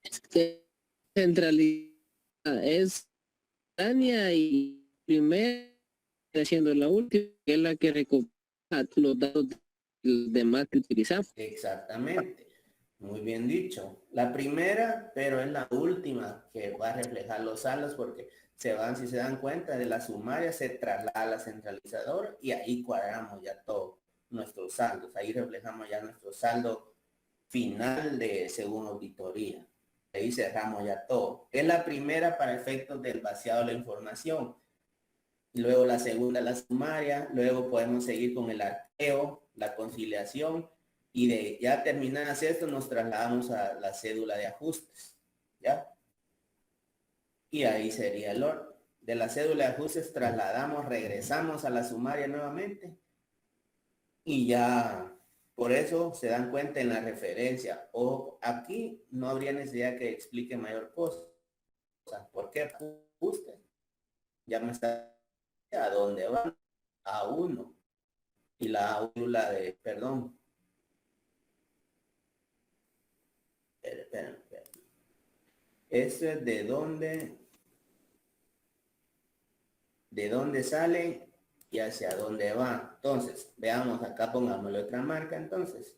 Es que centralidad es Tania y primero siendo la última, que es la que recopila los datos demás que utilizamos. exactamente. Muy bien dicho. La primera, pero es la última que va a reflejar los saldos porque si se dan cuenta de la sumaria, se traslada a la centralizadora y ahí cuadramos ya todos nuestros saldos. Ahí reflejamos ya nuestro saldo final de según auditoría. Ahí cerramos ya todo. Es la primera para efectos del vaciado de la información. Luego la segunda, la sumaria. Luego podemos seguir con el arqueo, la conciliación. Y de ya terminadas esto, nos trasladamos a la cédula de ajustes. ¿Ya? Y ahí sería el orden. De la cédula de ajustes trasladamos, regresamos a la sumaria nuevamente. Y ya, por eso se dan cuenta en la referencia. O aquí no habría necesidad que explique mayor cosa. ¿Por qué ajuste? Ya me está a dónde va. A 1. Y la cédula de, perdón. Esperen. Esto es de dónde sale y hacia dónde va. Entonces, veamos acá, pongámosle otra marca. Entonces,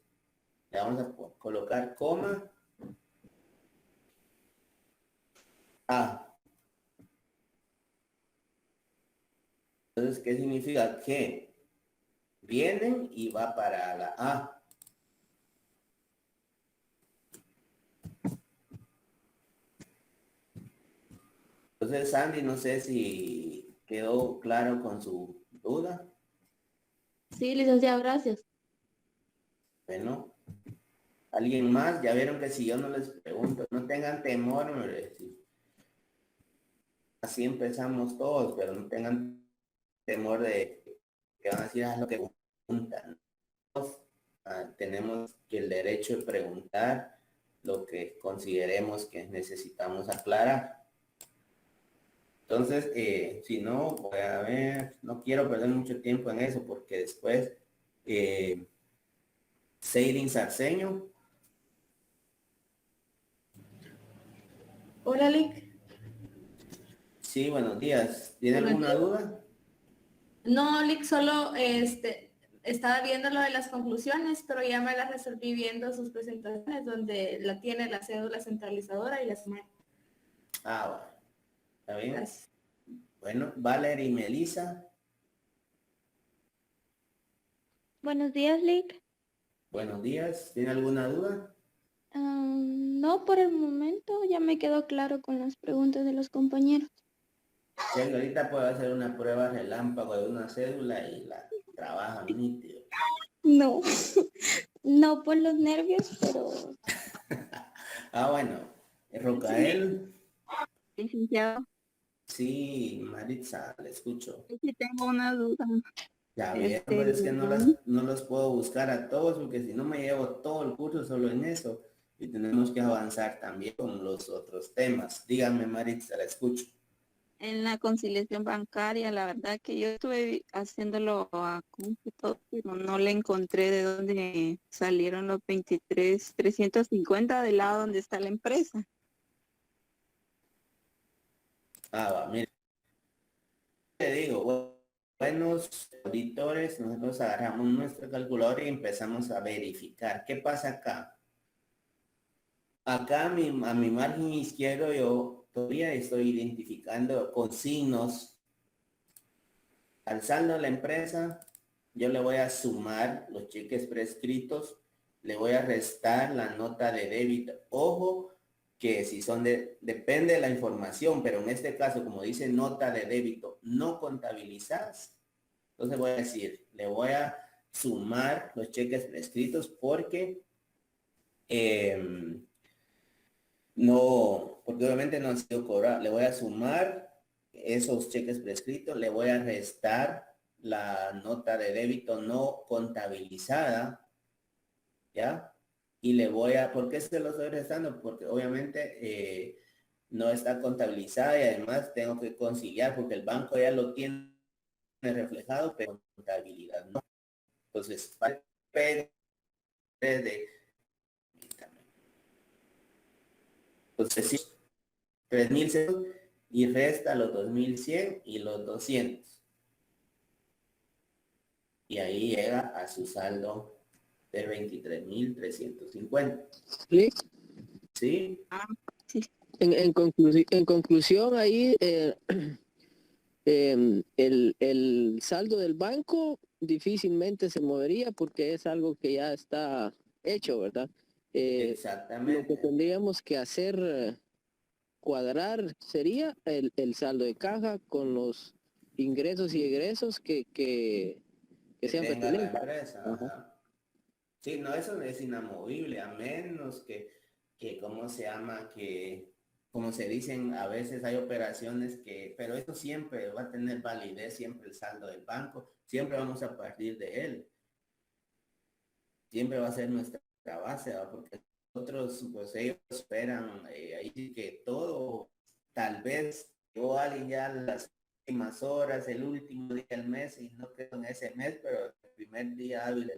le vamos a colocar coma A. Entonces, ¿qué significa? Que vienen y va para la A. Entonces, Sandy, no sé si quedó claro con su ¿Duda? Sí, licenciado, gracias. Bueno, ¿alguien más? Ya vieron que si yo no les pregunto, no tengan temor, hombre, así empezamos todos, pero no tengan temor de que van a decir lo que preguntan. Tenemos que el derecho de preguntar lo que consideremos que necesitamos aclarar. Entonces, si no, voy a ver, no quiero perder mucho tiempo en eso porque después Seidin Sarceño. Hola, Lick. Sí, buenos días. ¿Tiene Buenos alguna días. duda? No, Lick, solo estaba viendo lo de las conclusiones, pero ya me las resolví viendo sus presentaciones donde la tiene la cédula centralizadora y la SMART. Ah, bueno. ¿Está bien? Gracias. Bueno, Valerie y Melissa. Buenos días, Lick. Buenos días. ¿Tiene alguna duda? No, por el momento ya me quedó claro con las preguntas de los compañeros. Sí, ahorita puedo hacer una prueba relámpago de una cédula y la trabaja nítido. No, no por los nervios, pero... Ah, bueno. Rocael. Licenciado, Sí, Maritza, le escucho. sí tengo una duda. Ya bien, pero es que no los puedo buscar a todos porque si no me llevo todo el curso solo en eso. Y tenemos que avanzar también con los otros temas. Dígame, Maritza, la escucho. En la conciliación bancaria, la verdad que yo estuve haciéndolo a cómputo, pero no le encontré de dónde salieron los 23,350 del lado donde está la empresa. Ah, va, mire. Te digo, buenos auditores, nosotros agarramos nuestra calculadora y empezamos a verificar. ¿Qué pasa acá? Acá a mi margen izquierdo yo todavía estoy identificando con signos. Al saldo de la empresa, yo le voy a sumar los cheques prescritos, le voy a restar la nota de débito. Ojo, que si son depende de la información, pero en este caso, como dice nota de débito no contabilizadas, entonces voy a decir, le voy a sumar los cheques prescritos porque no, porque obviamente no han sido cobrados. Le voy a sumar esos cheques prescritos, le voy a restar la nota de débito no contabilizada, ¿ya? Y le voy a, ¿por qué se lo estoy restando? Porque obviamente no está contabilizada y además tengo que conciliar porque el banco ya lo tiene reflejado, pero contabilidad no. Entonces, entonces sí, 3.000 y resta los 2.100 y los 200. Y ahí llega a su saldo de 23.350. ¿Sí? ¿Sí? Sí. En conclusión, ahí el saldo del banco difícilmente se movería porque es algo que ya está hecho, ¿verdad? Lo que Exactamente. tendríamos que hacer cuadrar sería el saldo de caja con los ingresos y egresos que sean tenga la pertinentes. empresa. Ajá. Sí, no, eso es inamovible, a menos que ¿cómo se llama? Que, como se dicen, a veces hay operaciones que, pero eso siempre va a tener validez, siempre el saldo del banco, siempre vamos a partir de él. Siempre va a ser nuestra base, ¿va? Porque nosotros, pues ellos esperan, ahí sí que todo, tal vez yo alguien ya las últimas horas, el último día del mes, y no quedó en ese mes, pero el primer día hábil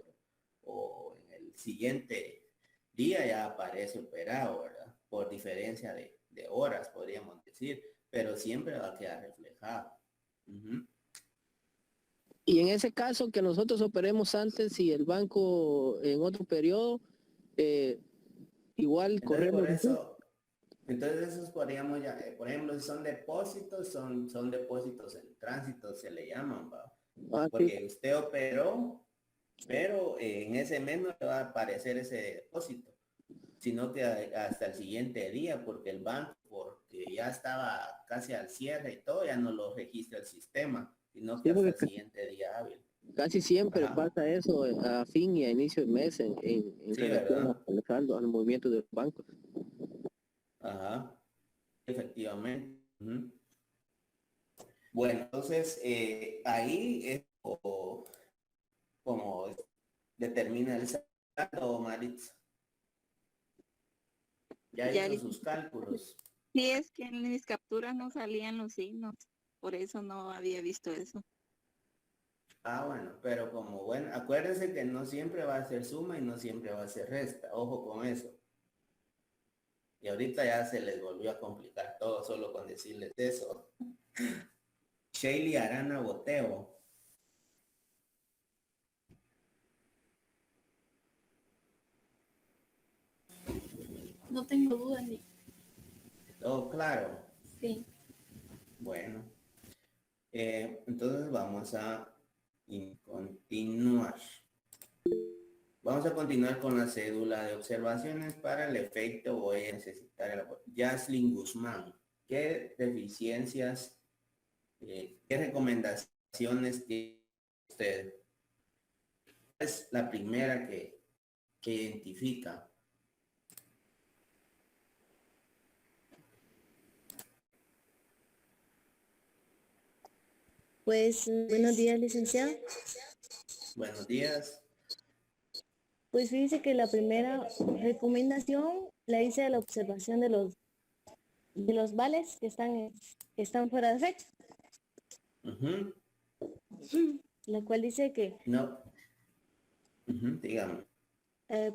o en el siguiente día ya aparece operado, ¿verdad? Por diferencia de horas, podríamos decir, pero siempre va a quedar reflejado. Uh-huh. Y en ese caso que nosotros operemos antes y el banco en otro periodo, igual Entonces, corremos. por eso, entonces esos podríamos ya, por ejemplo, si son depósitos, son depósitos en tránsito, se le llaman, ¿va? Porque Sí. usted operó, pero en ese mes no le va a aparecer ese depósito, sino que hasta el siguiente día, porque el banco, porque ya estaba casi al cierre y todo, ya no lo registra el sistema. sino que Sí, hasta porque el siguiente día hábil. casi siempre Ajá. pasa eso a fin y a inicio de mes en Sí, relación ¿verdad? al saldo, al movimiento de los bancos. Ajá, efectivamente. Ujú. Bueno, entonces ahí es como determina el saldo, Maritza. Ya Ya hizo sus cálculos. sí, es que en mis capturas no salían los signos, por eso no había visto eso. Ah, bueno, pero como bueno, acuérdense que no siempre va a ser suma y no siempre va a ser resta. Ojo con eso. Y ahorita ya se les volvió a complicar todo solo con decirles eso. Shaley Arana Boteo. No tengo duda ni. Todo claro. Sí. Bueno. Entonces vamos a continuar. Vamos a continuar con la cédula de observaciones. Para el efecto voy a necesitar el apoyo. Yaslin Guzmán. ¿Qué deficiencias, qué recomendaciones tiene usted? Es la primera que identifica. Pues buenos días, licenciado. Buenos días. Pues fíjese que la primera recomendación la hice a la observación de los vales que están fuera de efecto, Ujú. la cual dice que No. Ujú, dígame.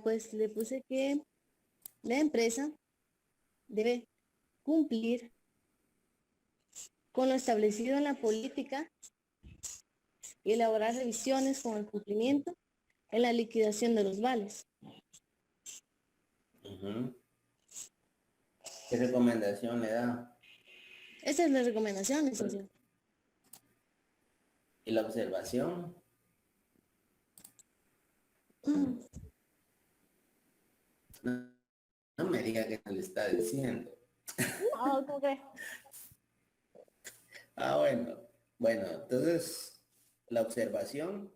pues le puse que la empresa debe cumplir con lo establecido en la política y elaborar revisiones con el cumplimiento en la liquidación de los vales. Ujú. ¿Qué recomendación le da? Esa es la recomendación, licenciado. ¿Y la observación? No, no me diga que no le está diciendo. Ah, ¿cómo cree? Ah, bueno. Bueno, entonces, la observación.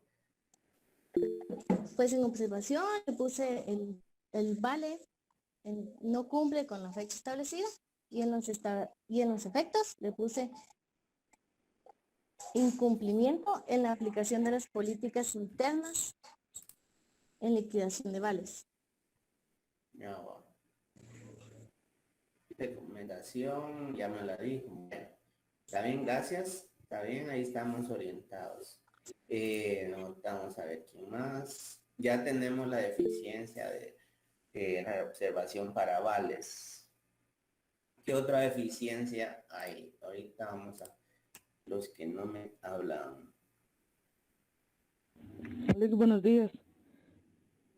Pues en observación le puse el vale no cumple con la fecha establecida y en los efectos le puse incumplimiento en la aplicación de las políticas internas en liquidación de vales. Ya, bueno. Recomendación, ya me la dijo. Bueno, está bien, gracias. Está bien, ahí estamos orientados. Vamos a ver quién más. Ya tenemos la deficiencia de la observación para vales. ¿Qué otra deficiencia hay? Ahorita vamos a los que no me hablan. Alex, buenos días.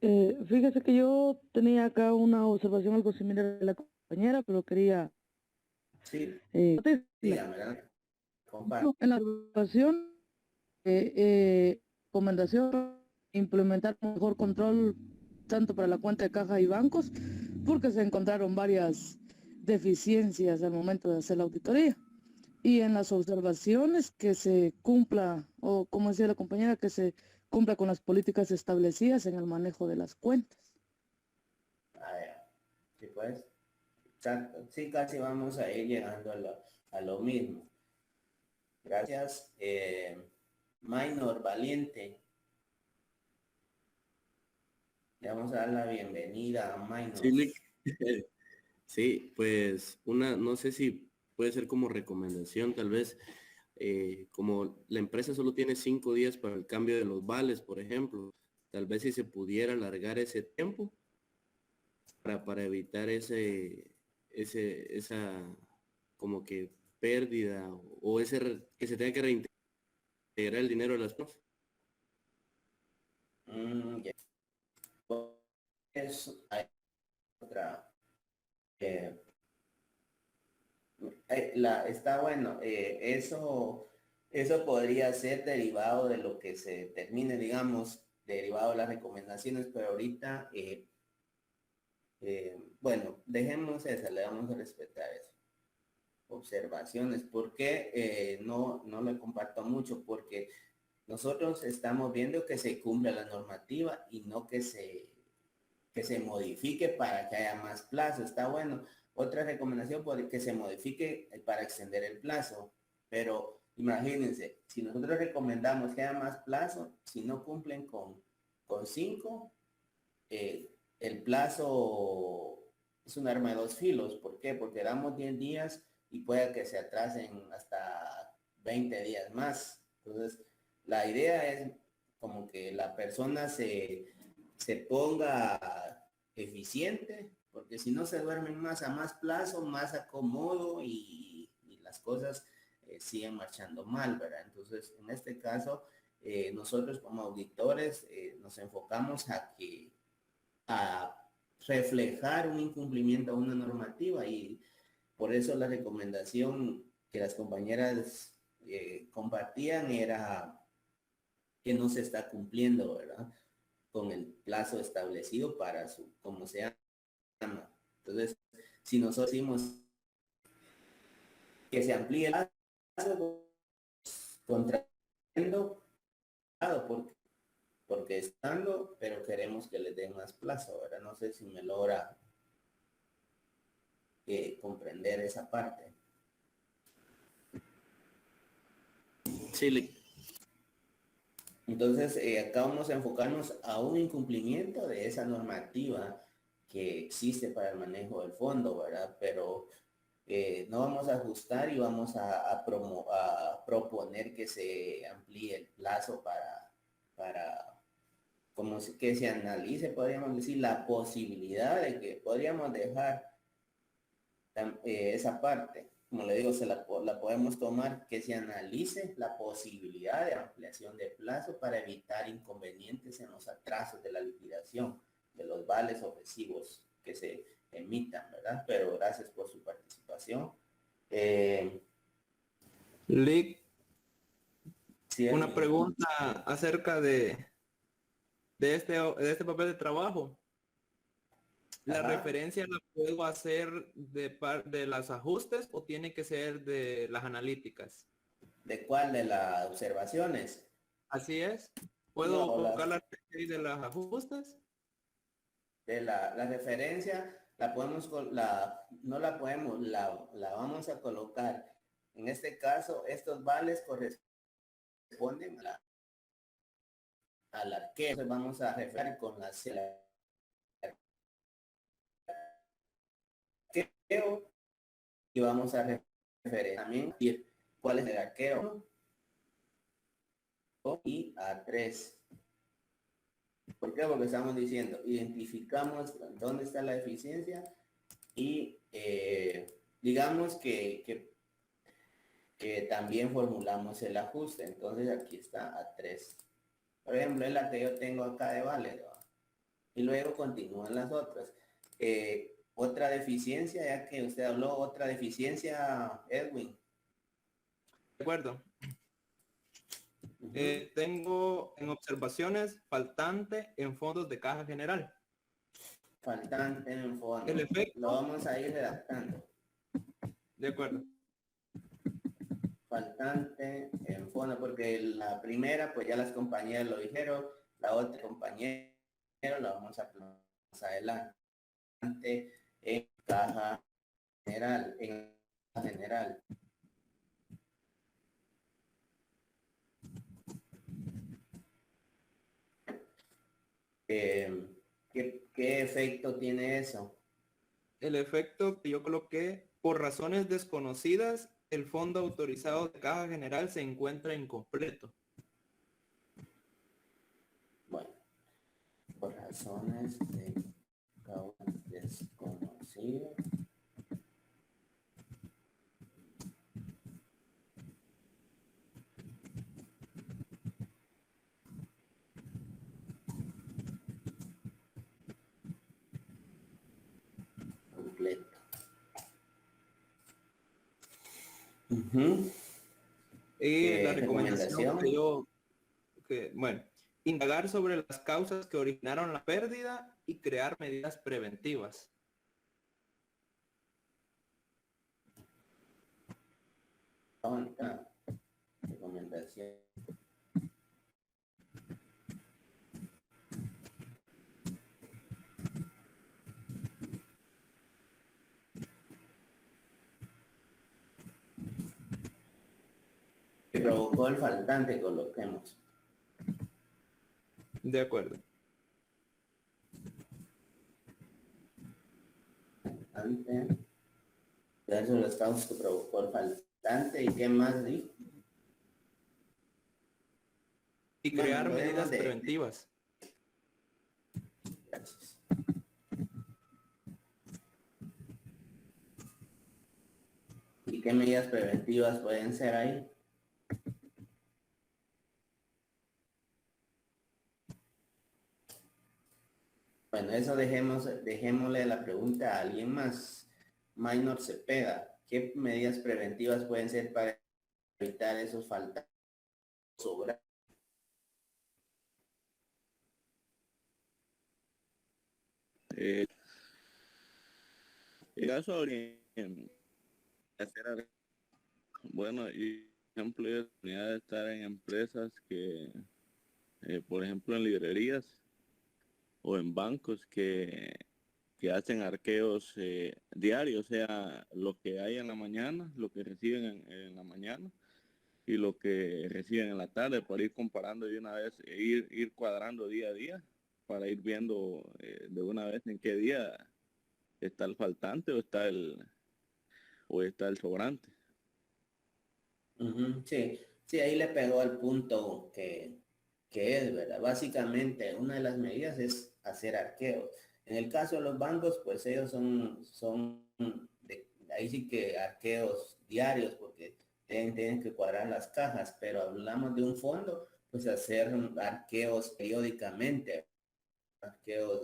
Fíjese que yo tenía acá una observación algo similar a la compañera, pero quería... Sí, compartirla. dígame, ¿verdad? Comparte. En la observación, recomendación, implementar un mejor control tanto para la cuenta de caja y bancos, porque se encontraron varias deficiencias al momento de hacer la auditoría. Y en las observaciones que se cumpla, o como decía la compañera, que se cumpla con las políticas establecidas en el manejo de las cuentas. A ver, sí, pues. Exacto. Sí, casi vamos a ir llegando a lo mismo. Gracias. Minor Valiente. Le vamos a dar la bienvenida a Minor. Sí, sí, pues no sé si puede ser como recomendación, tal vez, como la empresa solo tiene 5 días para el cambio de los vales, por ejemplo, tal vez si se pudiera alargar ese tiempo para evitar esa como que pérdida o que se tenga que reintegrar el dinero de las personas. Ya. Pues, hay otra. Está bueno. Eso podría ser derivado de lo que se determine, digamos, derivado de las recomendaciones, pero ahorita, bueno, dejemos esa, le vamos a respetar eso. observaciones. ¿Por qué no lo comparto mucho? Porque nosotros estamos viendo que se cumpla la normativa y no que se modifique para que haya más plazo. Está bueno. Otra recomendación puede que se modifique para extender el plazo. Pero imagínense, si nosotros recomendamos que haya más plazo, si no cumplen con 5, el plazo es un arma de dos filos. ¿Por qué? Porque damos 10 días y puede que se atrasen hasta 20 días más. Entonces, la idea es como que la persona se ponga eficiente, porque si no se duermen más a más plazo, más acomodo y las cosas siguen marchando mal, ¿verdad? Entonces, en este caso, nosotros como auditores nos enfocamos a reflejar un incumplimiento a una normativa, y por eso la recomendación que las compañeras compartían era que no se está cumpliendo, ¿verdad?, con el plazo establecido para como se llama. Entonces, si nosotros decimos que se amplíe el plazo, contrayendo, porque estando, pero queremos que les den más plazo, ¿verdad? No sé si me logra comprender esa parte. Sí, Entonces, acá vamos a enfocarnos a un incumplimiento de esa normativa que existe para el manejo del fondo, ¿verdad? Pero no vamos a ajustar y vamos a proponer que se amplíe el plazo para que se analice, podríamos decir, la posibilidad de que podríamos dejar esa parte. Como le digo, la podemos tomar, que se analice la posibilidad de ampliación de plazo para evitar inconvenientes en los atrasos de la liquidación de los vales ofensivos que se emitan, ¿verdad? Pero gracias por su participación. Lick, Sí, una pregunta acerca de este papel de trabajo. ¿La Ajá. referencia la puedo hacer de los ajustes o tiene que ser de las analíticas? ¿De cuál? ¿De las observaciones? Así es. ¿Puedo No, colocar la referencia de los ajustes? de la referencia la podemos, no la podemos, la vamos a colocar. En este caso, estos vales corresponden al arquero. Entonces vamos a referir con la arquero y vamos a referir también cuál es el arquero y A3. ¿Por qué? Porque estamos diciendo, identificamos dónde está la deficiencia y digamos que también formulamos el ajuste. Entonces aquí está A3. Por ejemplo, es la que yo tengo acá de vale, ¿no? Y luego continúan las otras. Otra deficiencia, ya que usted habló, otra deficiencia, Edwin. De acuerdo. Tengo en observaciones faltante en fondos de caja general. Faltante en fondo. El efecto. Lo vamos a ir redactando. De acuerdo. Faltante en fondo, porque la primera, pues ya las compañeras lo dijeron, la otra compañera la vamos a poner más adelante en caja general, ¿Qué efecto tiene eso? El efecto que yo coloqué, por razones desconocidas, el fondo autorizado de caja general se encuentra incompleto. Bueno, por razones desconocidas. Completo. Y la recomendación bueno, indagar sobre las causas que originaron la pérdida y crear medidas preventivas. única recomendación. Que provocó el faltante, coloquemos. De acuerdo. Faltante. Esos son los causas que provocó el faltante. ¿Y qué más dijo? Y Bueno, crear luego medidas de- preventivas. Gracias. ¿Y qué medidas preventivas pueden ser ahí? Bueno, eso dejémosle la pregunta a alguien más. Minor Cepeda, ¿qué medidas preventivas pueden ser para evitar esos faltantes sobra? En caso de hacer, bueno, y ejemplo, yo he tenido de estar en empresas que, por ejemplo, en librerías o en bancos que hacen arqueos diarios, o sea, lo que hay en la mañana, lo que reciben en la mañana y lo que reciben en la tarde, para ir comparando de una vez, ir cuadrando día a día, para ir viendo de una vez en qué día está el faltante o está el sobrante. Ujú, sí, sí, ahí le pegó al punto que es, ¿verdad? Básicamente, una de las medidas es hacer arqueos. En el caso de los bancos, pues ellos ahí sí que arqueos diarios, porque tienen que cuadrar las cajas, pero hablamos de un fondo, pues hacer arqueos periódicamente, arqueos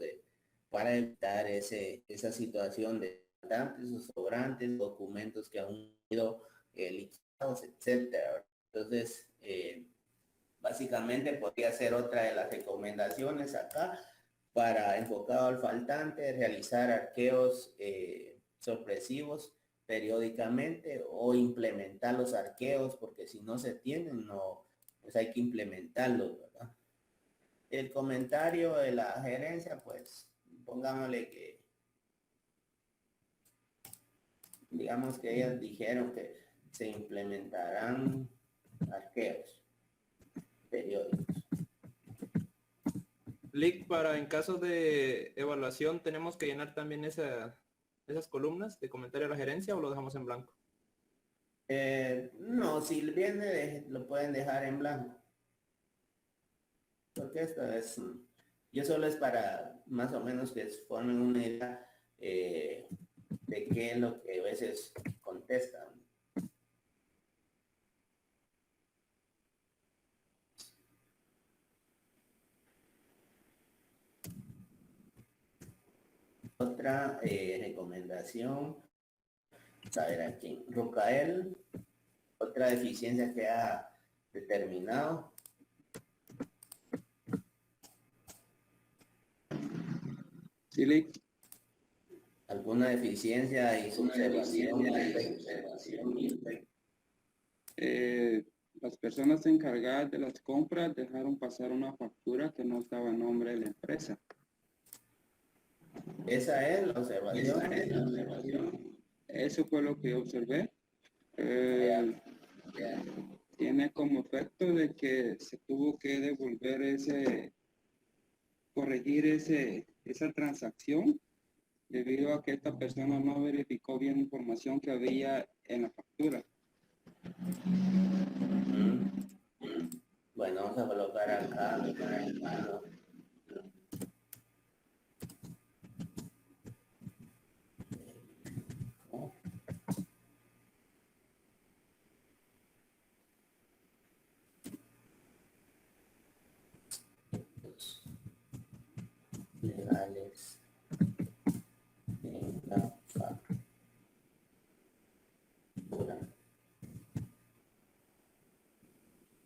para evitar esa situación de faltantes o sobrantes, documentos que aún han sido liquidados, etcétera. Entonces, básicamente podría ser otra de las recomendaciones acá para enfocado al faltante, realizar arqueos sorpresivos periódicamente o implementar los arqueos, porque si no se tienen, no, pues hay que implementarlos, ¿verdad? El comentario de la gerencia, pues pongámosle que, digamos que ellas dijeron que se implementarán arqueos periódicos. Lick, para en caso de evaluación, ¿tenemos que llenar también esas columnas de comentario a la gerencia o lo dejamos en blanco? No, si viene lo pueden dejar en blanco. Porque esto es, yo solo es para más o menos que formen una idea de qué es lo que a veces contestan. Otra recomendación, saber aquí, Rucael, otra deficiencia que ha determinado. Sí, Lick. ¿Alguna deficiencia y su observación? Las personas encargadas de las compras dejaron pasar una factura que no estaba a nombre de la empresa. Esa es la observación. Eso fue lo que observé. Tiene como efecto de que se tuvo que devolver corregir esa transacción debido a que esta persona no verificó bien la información que había en la factura. Bueno, vamos a colocar acá. Legales en la factura.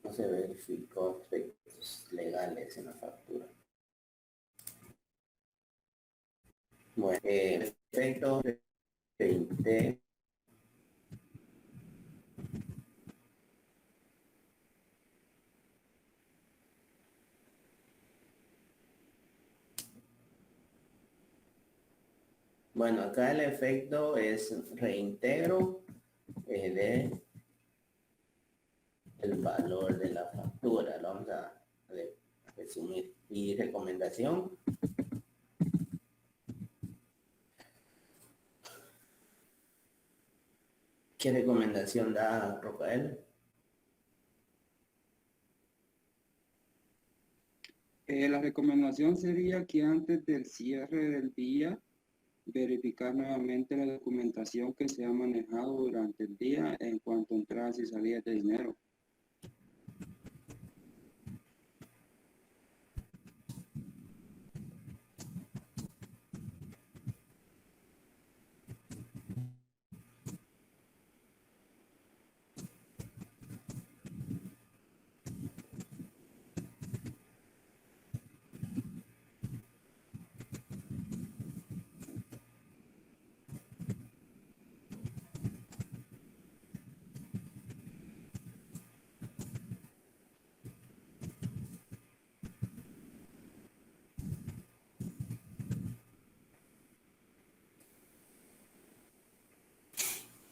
No se verificó aspectos legales en la factura. Bueno, efecto 20 Bueno, acá el efecto es reintegro de el valor de la factura. Lo vamos a resumir. Y recomendación. ¿Qué recomendación da Rafael? La recomendación sería que antes del cierre del día, verificar nuevamente la documentación que se ha manejado durante el día en cuanto a entradas y salidas de dinero.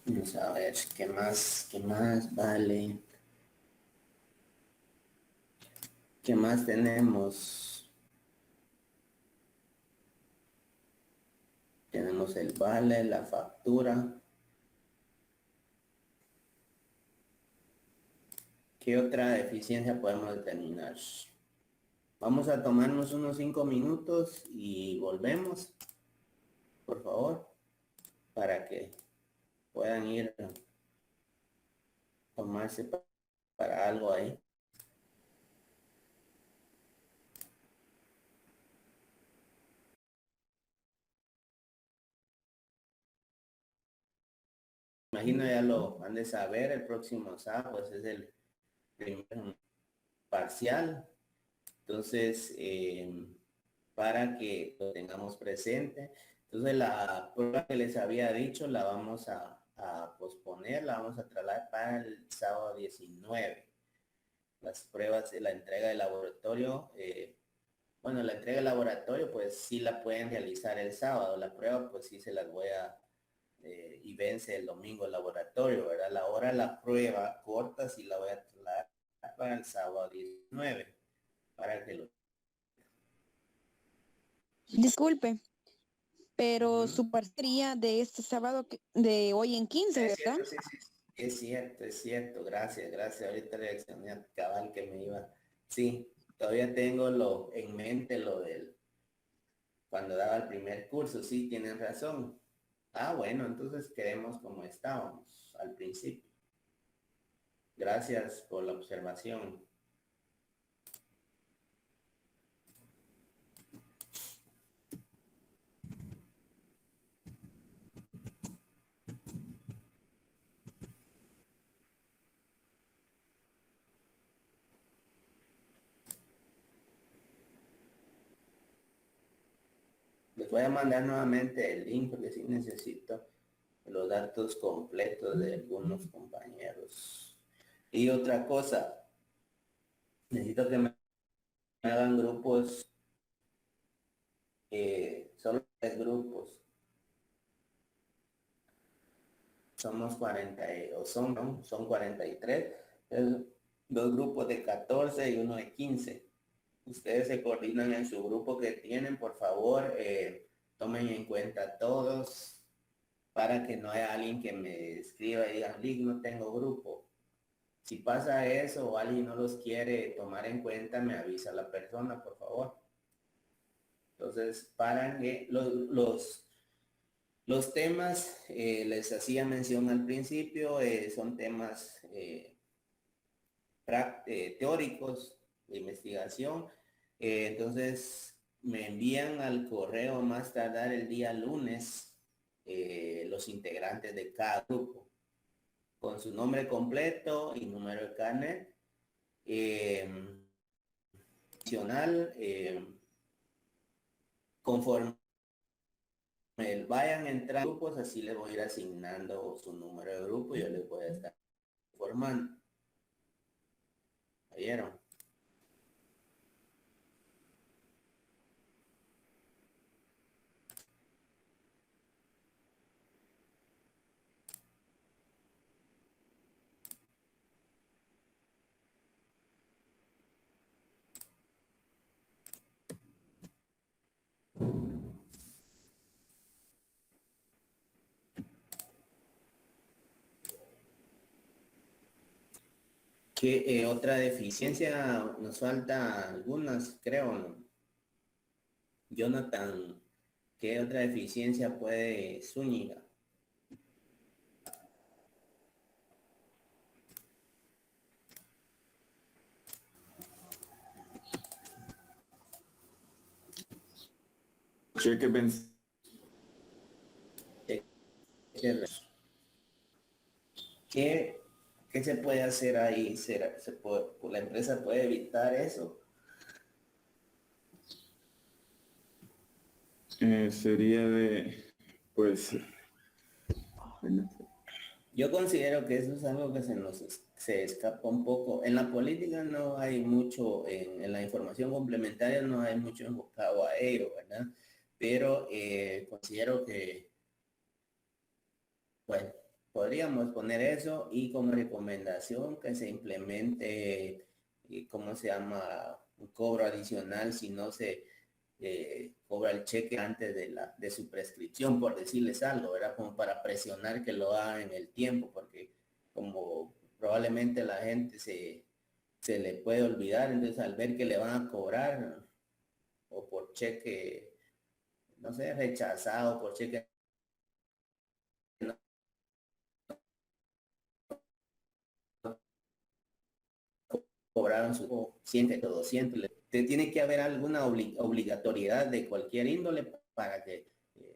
Vamos a ver, qué más vale? ¿Qué más tenemos? Tenemos el vale, la factura. ¿Qué otra deficiencia podemos determinar? Vamos a tomarnos unos 5 minutos y volvemos, por favor, para que puedan ir a tomarse para algo ahí. Imagino ya lo han de saber, el próximo sábado pues es el primer parcial. Entonces, para que lo tengamos presente. Entonces, la prueba que les había dicho la vamos a posponer, la vamos a trasladar para el sábado 19. Las pruebas de la entrega de laboratorio, bueno, la entrega de laboratorio pues sí la pueden realizar el sábado. La prueba pues sí se las voy a y vence el domingo el laboratorio, ¿verdad? La hora de la prueba corta sí la voy a trasladar para el sábado 19, para que lo... Disculpe, pero su parcería de este sábado de hoy en 15, Es ¿verdad? cierto, sí, sí, sí. Es cierto, gracias. Ahorita reaccioné a cabal que me iba. Sí, todavía tengo en mente lo del, cuando daba el primer curso, sí, tienen razón. Ah, bueno, entonces quedemos como estábamos al principio. Gracias por la observación. Les voy a mandar nuevamente el link porque sí necesito los datos completos de algunos compañeros. Y otra cosa, necesito que me hagan grupos, solo 3 grupos. Somos 40, o son, ¿no? Son 43. Entonces, 2 grupos de 14 y uno de 15. Ustedes se coordinan en su grupo que tienen, por favor, tomen en cuenta todos para que no haya alguien que me escriba y diga, Lick, no tengo grupo. Si pasa eso o alguien no los quiere tomar en cuenta, me avisa la persona, por favor. Entonces, para que los temas, les hacía mención al principio, son temas teóricos de investigación. Entonces, me envían al correo más tardar el día lunes los integrantes de cada grupo con su nombre completo y número de carnet. Adicional, conforme vayan a entrar grupos, así les voy a ir asignando su número de grupo y yo les voy a estar informando. ¿Vieron? ¿Qué otra deficiencia? Nos falta algunas, creo, ¿no? Jonathan, ¿qué otra deficiencia puede Zúñiga? Cheque vencido. ¿Qué se puede hacer ahí? ¿La empresa puede evitar eso? Sería de, pues, Yo considero que eso es algo que se escapa un poco. En la política no hay mucho, en la información complementaria no hay mucho enfocado a ello, ¿verdad? Pero considero que, bueno, podríamos poner eso y como recomendación que se implemente, ¿cómo se llama? Un cobro adicional si no se cobra el cheque antes de su prescripción, por decirles algo, ¿verdad? Como para presionar que lo haga en el tiempo, porque como probablemente la gente se le puede olvidar, entonces al ver que le van a cobrar o por cheque, no sé, rechazado, por cheque no cobraron su 100 o 200, tiene que haber alguna obligatoriedad de cualquier índole para que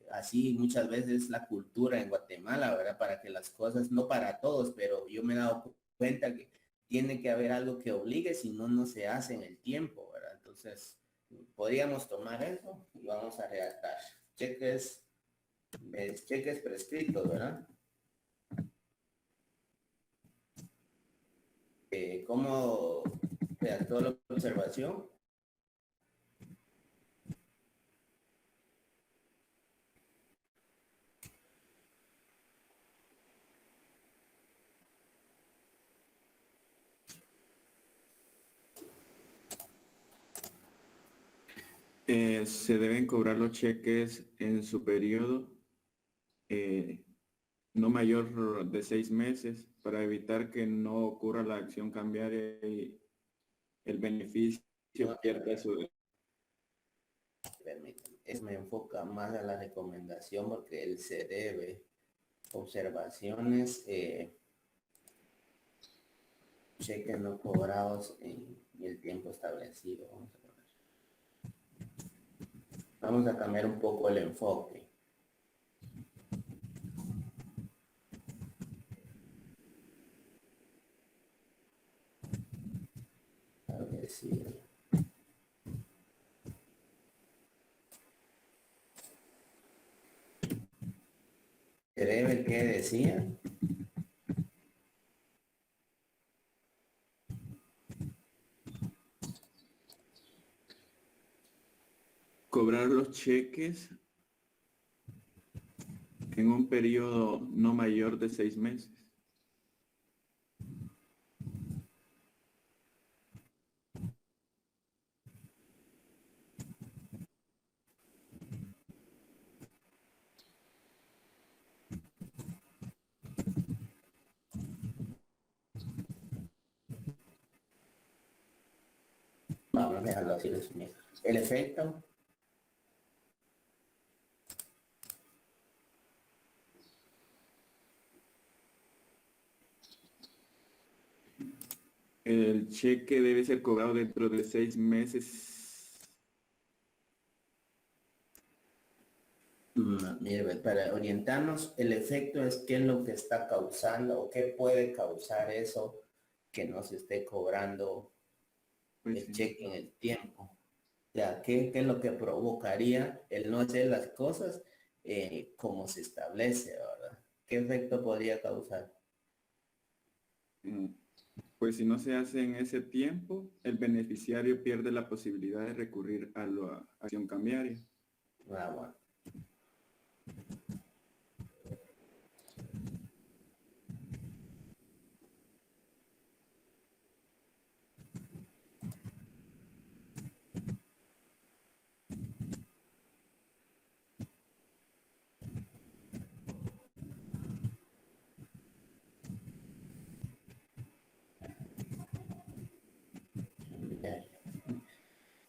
así muchas veces la cultura en Guatemala, ¿verdad? Para que las cosas, no para todos, pero yo me he dado cuenta que tiene que haber algo que obligue, si no, no se hace en el tiempo, ¿verdad? Entonces, podríamos tomar eso y vamos a redactar cheques prescritos, ¿verdad? ¿Cómo redactó la observación? Se deben cobrar los cheques en su periodo no mayor de 6 meses para evitar que no ocurra la acción cambiaria y el beneficio pierda su... Permítame, eso me enfoca más a la recomendación porque él se debe observaciones, cheques no cobrados en el tiempo establecido. Vamos a cambiar un poco el enfoque. A ver si... ¿Se debe qué decía? Cobrar los cheques en un periodo no mayor de 6 meses. Vamos a dejarlo así de su mesa. El efecto. El cheque debe ser cobrado dentro de 6 meses. Mire, para orientarnos, el efecto es qué es lo que está causando o qué puede causar eso que no se esté cobrando el cheque en el tiempo. O sea, ¿qué es lo que provocaría el no hacer las cosas como se establece, ¿verdad? ¿Qué efecto podría causar? Pues si no se hace en ese tiempo, el beneficiario pierde la posibilidad de recurrir a la acción cambiaria. Ah, bueno.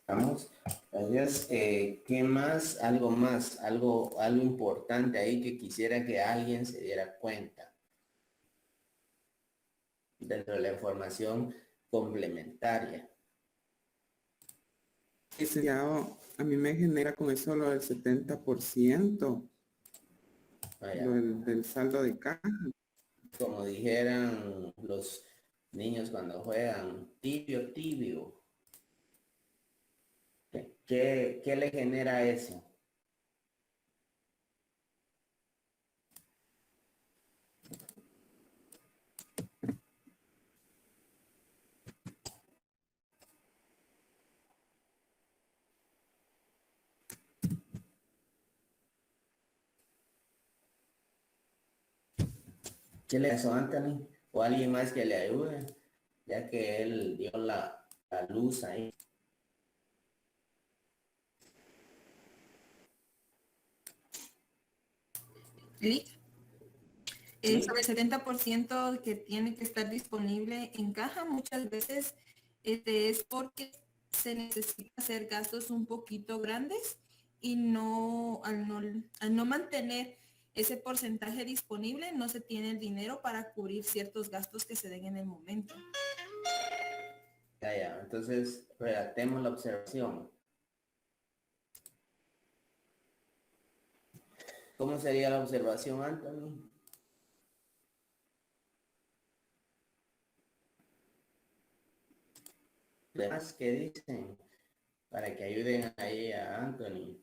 Vamos. Gracias. ¿Qué más? Algo más, algo importante ahí que quisiera que alguien se diera cuenta dentro de la información complementaria. Licenciado, a mí me genera con eso lo del 70%, lo del saldo de caja. Como dijeran los niños cuando juegan, tibio, tibio. ¿Qué le genera eso? ¿Qué le hizo Anthony? ¿O alguien más que le ayude? Ya que él dio la luz ahí. Lick, sobre el 70% que tiene que estar disponible en caja, muchas veces es porque se necesita hacer gastos un poquito grandes y al no mantener ese porcentaje disponible, no se tiene el dinero para cubrir ciertos gastos que se den en el momento. Ya. Entonces, redactemos la observación. ¿Cómo sería la observación, Anthony? ¿Demás qué dicen? Para que ayuden ahí a Anthony.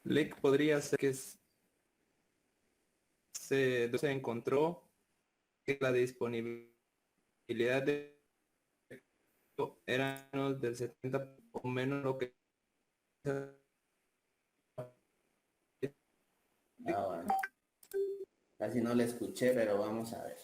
Lick podría ser que se encontró que la disponibilidad de era menos del 70 o menos lo que Bueno. Casi no le escuché, pero vamos a ver.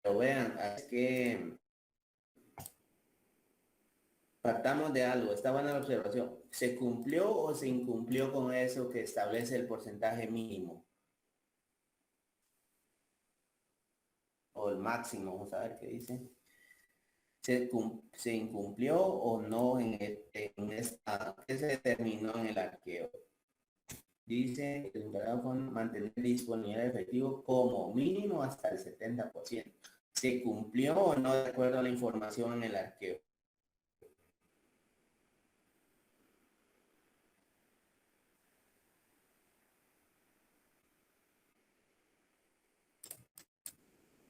Pero vean, es que partamos de algo, está buena la observación. ¿Se cumplió o se incumplió con eso que establece el porcentaje mínimo? O el máximo, vamos a ver qué dice. ¿Se incumplió o no en esta, que se determinó en el arqueo? Dice el encargado con mantener disponibilidad de efectivo como mínimo hasta el 70%. ¿Se cumplió o no de acuerdo a la información en el arqueo?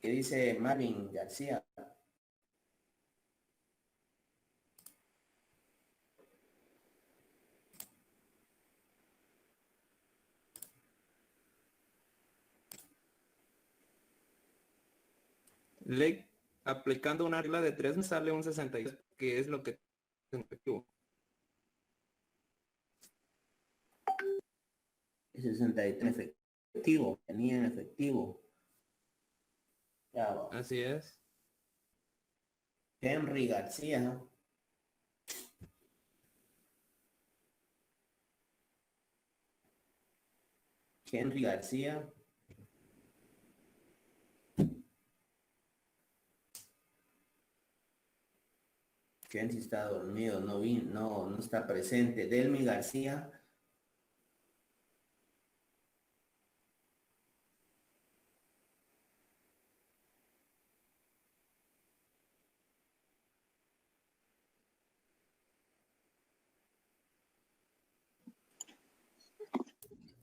¿Qué dice Marvin García? Lick, aplicando una regla de 3 me sale un 62, que es lo que es efectivo. 63 efectivo, tenía en efectivo. Ya va. Así es. Henry García. Henry García. Henry está dormido, no está presente. Delmi García.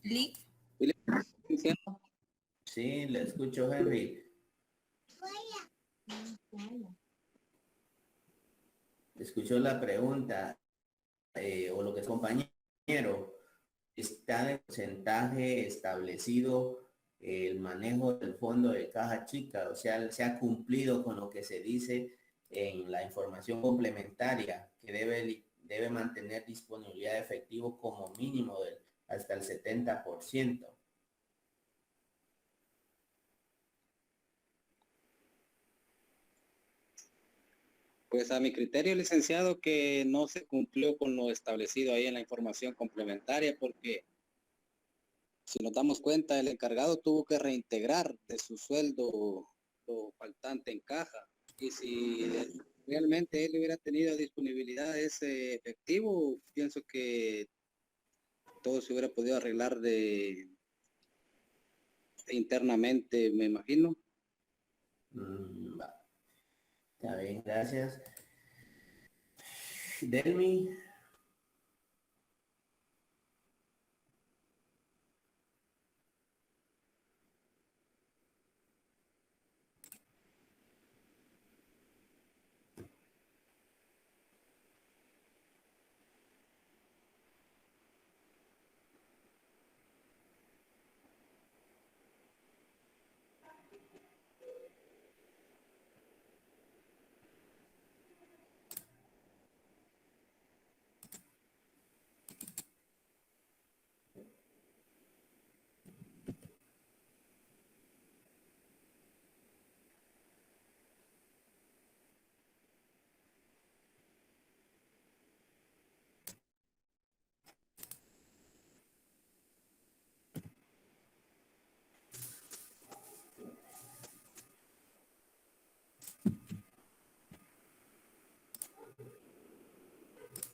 Lick. Sí, le escucho, Henry. escuchó la pregunta o lo que es compañero, está en porcentaje establecido el manejo del fondo de caja chica, o sea, se ha cumplido con lo que se dice en la información complementaria, que debe mantener disponibilidad de efectivo como mínimo hasta el 70%. Pues a mi criterio, licenciado, que no se cumplió con lo establecido ahí en la información complementaria, porque si nos damos cuenta, el encargado tuvo que reintegrar de su sueldo lo faltante en caja. Y si realmente él hubiera tenido disponibilidad de ese efectivo, pienso que todo se hubiera podido arreglar internamente, me imagino. Va. Está bien, gracias. Delmi.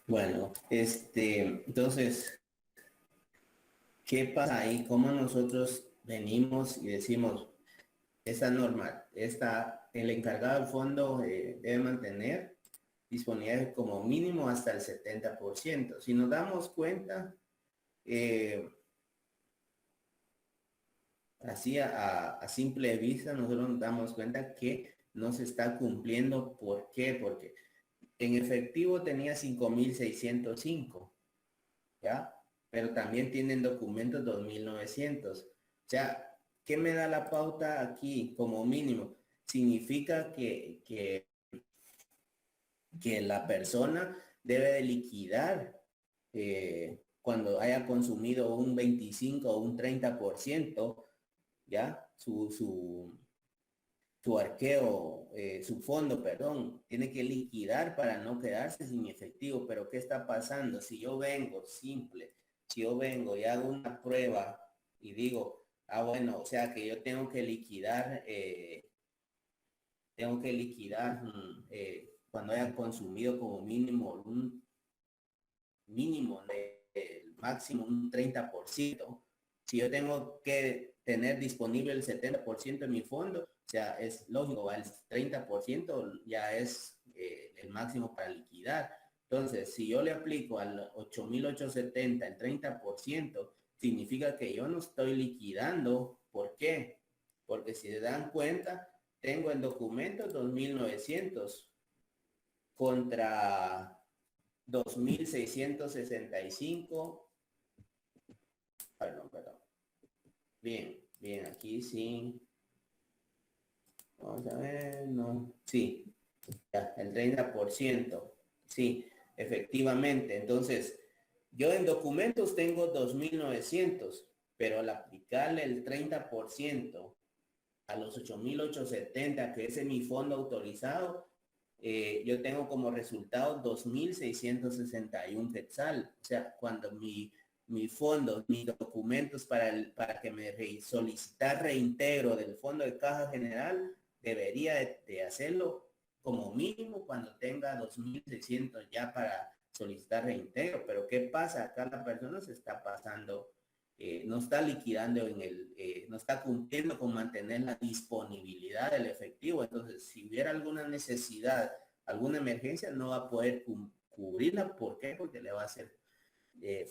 Bueno, entonces, ¿qué pasa ahí? ¿Cómo nosotros venimos y decimos, esta normal, el encargado del fondo debe mantener disponibilidad como mínimo hasta el 70%? Si nos damos cuenta, así a simple vista, nosotros nos damos cuenta que no se está cumpliendo. ¿Por qué? Porque en efectivo tenía 5.605, ¿ya? Pero también tienen documentos 2.900. O sea, ¿qué me da la pauta aquí como mínimo? Significa que la persona debe de liquidar cuando haya consumido un 25 o un 30%, ¿ya? Su arqueo, su fondo, perdón, tiene que liquidar para no quedarse sin efectivo. Pero ¿qué está pasando? Si yo vengo y hago una prueba y digo, bueno, o sea que yo tengo que liquidar cuando haya consumido como mínimo máximo un 30%. Si yo tengo que tener disponible el 70% de mi fondo, o sea, es lógico, el 30% ya es el máximo para liquidar. Entonces, si yo le aplico al 8.870 el 30%, significa que yo no estoy liquidando. ¿Por qué? Porque si se dan cuenta, tengo en documentos 2.900 contra 2.665. Perdón. Bien, aquí sí. Vamos a ver, no. Sí, ya, el 30%. Sí, efectivamente. Entonces, yo en documentos tengo 2.900, pero al aplicarle el 30% a los 8.870, que es mi fondo autorizado, yo tengo como resultado 2.661 quetzal. O sea, cuando mi fondo, mis documentos para que me solicitar reintegro del fondo de caja general, debería de hacerlo como mínimo cuando tenga 2.600 ya para solicitar reintegro. Pero ¿qué pasa? Acá la persona se está pasando, no está liquidando no está cumpliendo con mantener la disponibilidad del efectivo. Entonces, si hubiera alguna necesidad, alguna emergencia, no va a poder cubrirla. ¿Por qué? Porque le va a hacer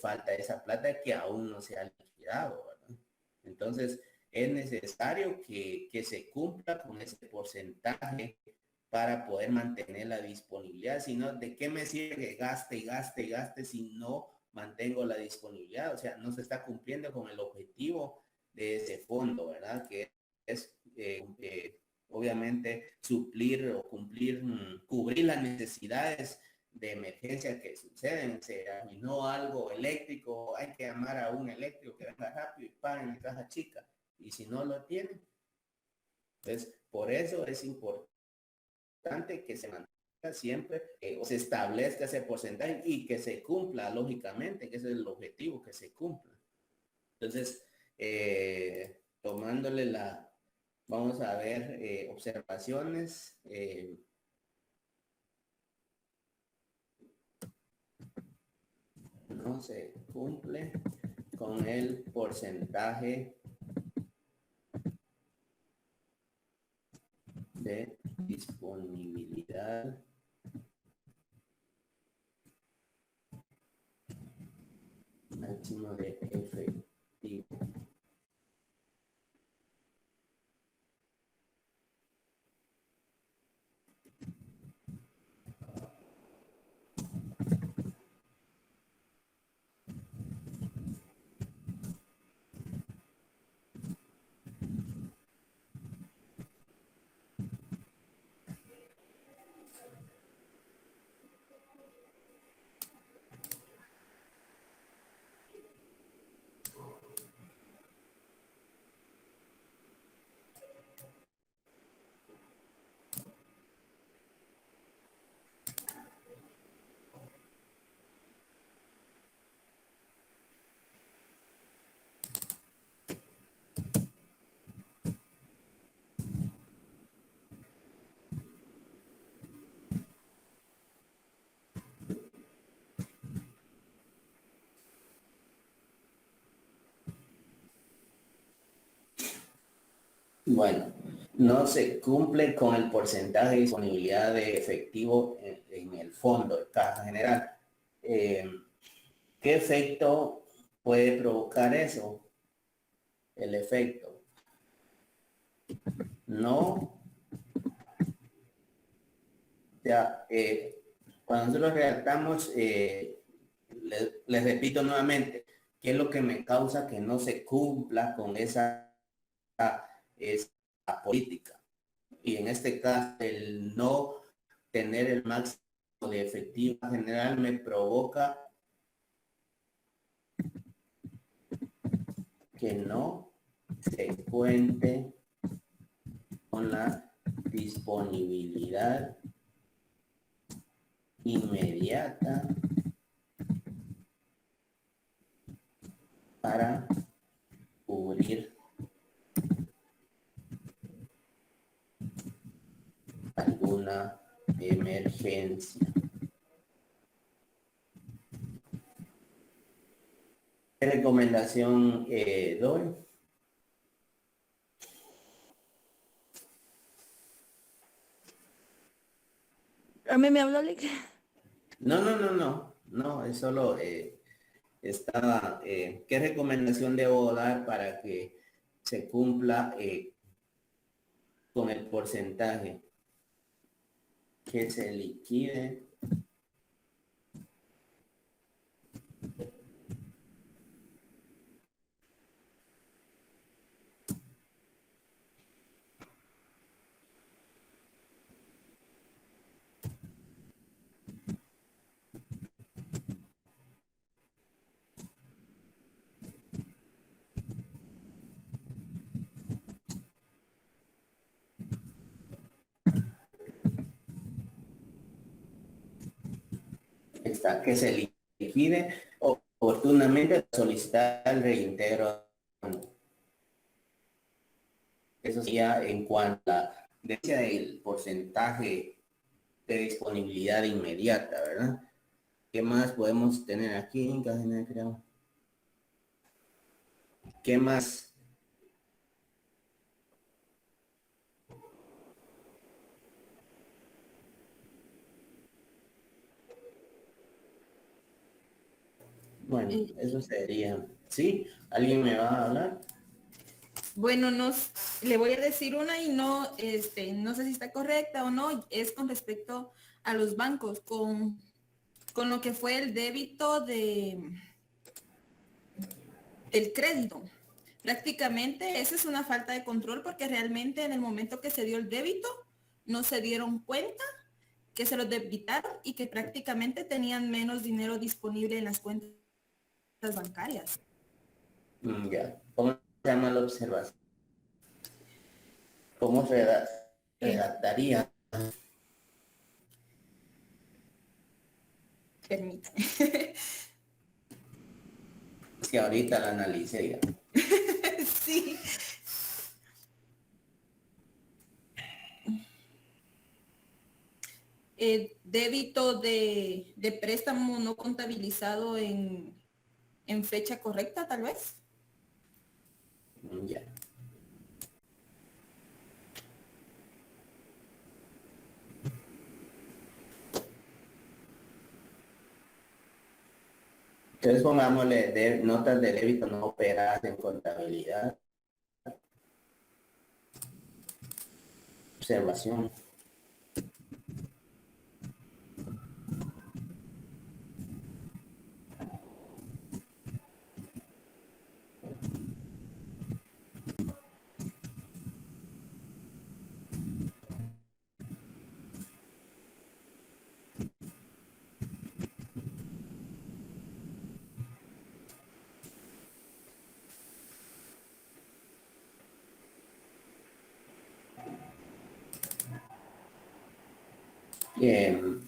falta esa plata que aún no se ha liquidado, ¿verdad? Entonces, es necesario que se cumpla con ese porcentaje para poder mantener la disponibilidad, sino de qué me sirve que gaste y gaste y gaste si no mantengo la disponibilidad. O sea, no se está cumpliendo con el objetivo de ese fondo, ¿verdad? Que es obviamente suplir o cumplir, cubrir las necesidades de emergencia que suceden. Se arruinó algo eléctrico, hay que llamar a un eléctrico que venga rápido y pague en la caja chica. Y si no lo tienen, entonces por eso es importante que se mantenga siempre o se establezca ese porcentaje y que se cumpla lógicamente, que ese es el objetivo, que se cumpla. Entonces, tomándole vamos a ver observaciones. No se cumple con el porcentaje de disponibilidad máximo de efectivo. Bueno, no se cumple con el porcentaje de disponibilidad de efectivo en el fondo de caja general. ¿Qué efecto puede provocar eso? El efecto. No. O sea, cuando nosotros redactamos, les repito nuevamente, ¿qué es lo que me causa que no se cumpla con esa política? Y en este caso, el no tener el máximo de efectivo general me provoca que no se cuente con la disponibilidad inmediata para cubrir alguna emergencia. ¿Qué recomendación doy? ¿A mí me habló, Lick? No, es solo estaba, ¿qué recomendación debo dar para que se cumpla con el porcentaje? Que se liquide que se liquide oportunamente, solicitar el reintegro. Eso sería en cuanto a la diferencia del porcentaje de disponibilidad inmediata, ¿verdad? ¿Qué más podemos tener aquí en caja general, creo? ¿Qué más? Bueno, eso sería. ¿Sí? ¿Alguien me va a hablar? Bueno, nos le voy a decir una y no, no sé si está correcta o no, es con respecto a los bancos, con lo que fue el débito del crédito. Prácticamente esa es una falta de control porque realmente en el momento que se dio el débito no se dieron cuenta que se los debitaron y que prácticamente tenían menos dinero disponible en las cuentas bancarias. Ya. ¿Cómo se llama la observación? ¿Cómo redactaría? Permítame. Es que ahorita la analicé ya. Sí. Débito de préstamo no contabilizado en fecha correcta, tal vez. Ya. Entonces pongámosle notas de débito no operadas en contabilidad. Observación.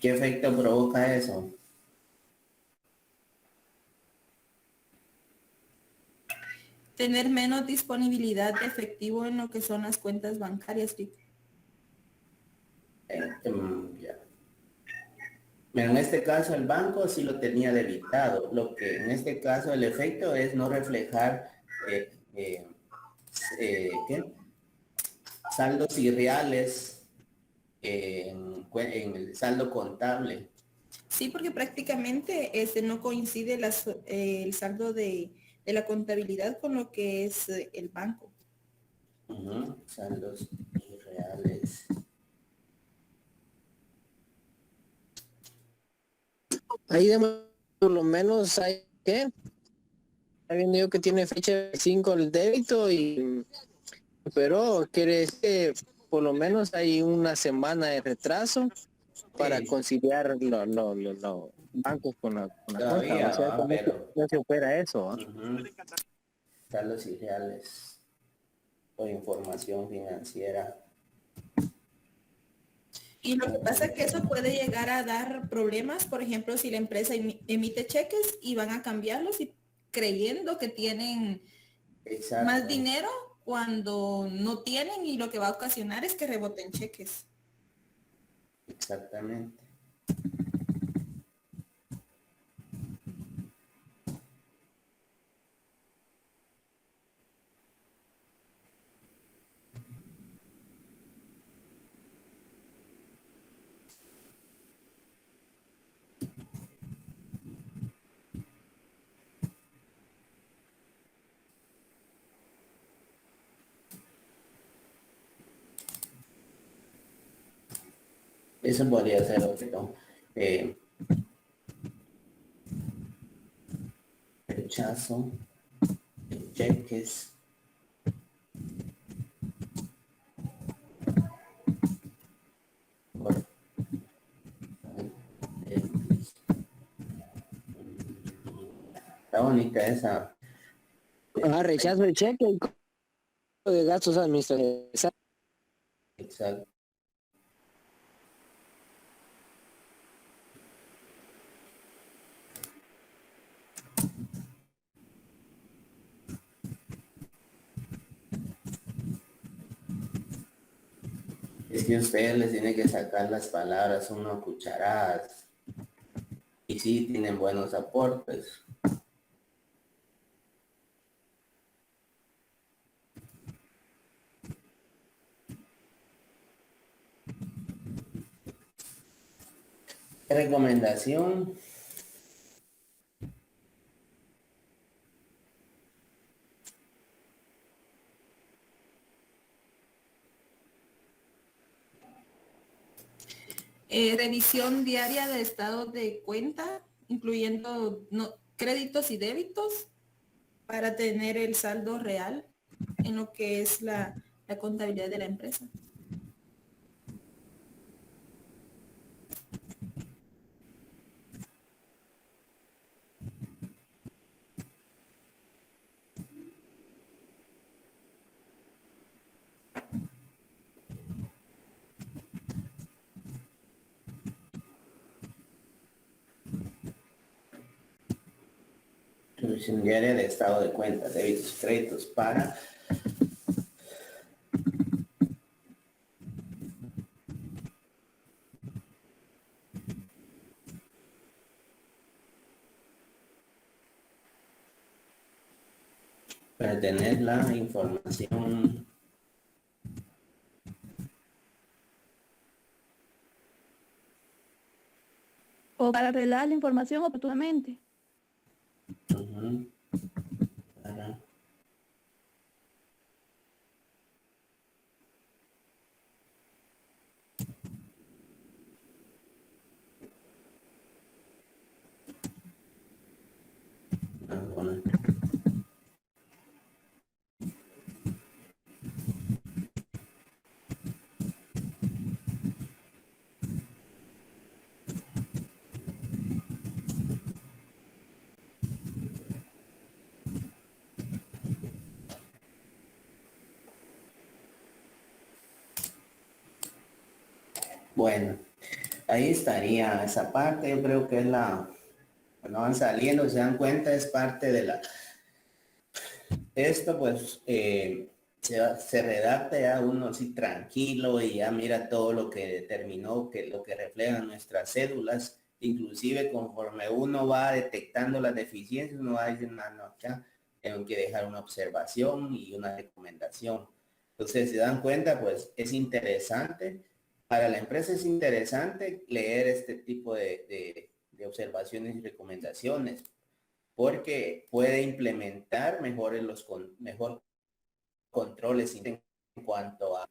¿Qué efecto provoca eso? Tener menos disponibilidad de efectivo en lo que son las cuentas bancarias. Ya. Pero en este caso el banco sí lo tenía debitado. Lo que en este caso el efecto es no reflejar ¿qué? Saldos irreales en el saldo contable. Sí, porque prácticamente no coincide el saldo de la contabilidad con lo que es el banco. Saldos irreales. Ahí por lo menos hay que está viendo yo que tiene fecha 5 el débito pero quiere decir que por lo menos hay una semana de retraso para conciliar los bancos con la Todavía, cuenta. O sea, pero no se opera eso. saldos irreales o información financiera. Y lo que pasa es que eso puede llegar a dar problemas, por ejemplo, si la empresa emite cheques y van a cambiarlos y creyendo que tienen más dinero cuando no tienen, y lo que va a ocasionar es que reboten cheques. Exactamente. Eso podría ser otro. Rechazo de cheques. Está bonita esa. Rechazo de cheque y de gastos administrativos. Exacto. Es que ustedes les tienen que sacar las palabras unas cucharadas. Y sí, tienen buenos aportes. Recomendación. Revisión diaria de estado de cuenta, incluyendo créditos y débitos, para tener el saldo real en lo que es la contabilidad de la empresa. Revisión diaria de estado de cuenta, débitos, créditos para tener la información o para arreglar la información oportunamente. para Bueno, ahí estaría esa parte. Yo creo que es cuando van saliendo, se dan cuenta, es parte de esto pues se redacta ya uno así tranquilo y ya mira todo lo que determinó, lo que reflejan nuestras cédulas. Inclusive conforme uno va detectando las deficiencias, uno va diciendo, no, acá tengo que dejar una observación y una recomendación. Entonces se dan cuenta, pues es interesante. Para la empresa es interesante leer este tipo de observaciones y recomendaciones, porque puede implementar mejor controles en cuanto a...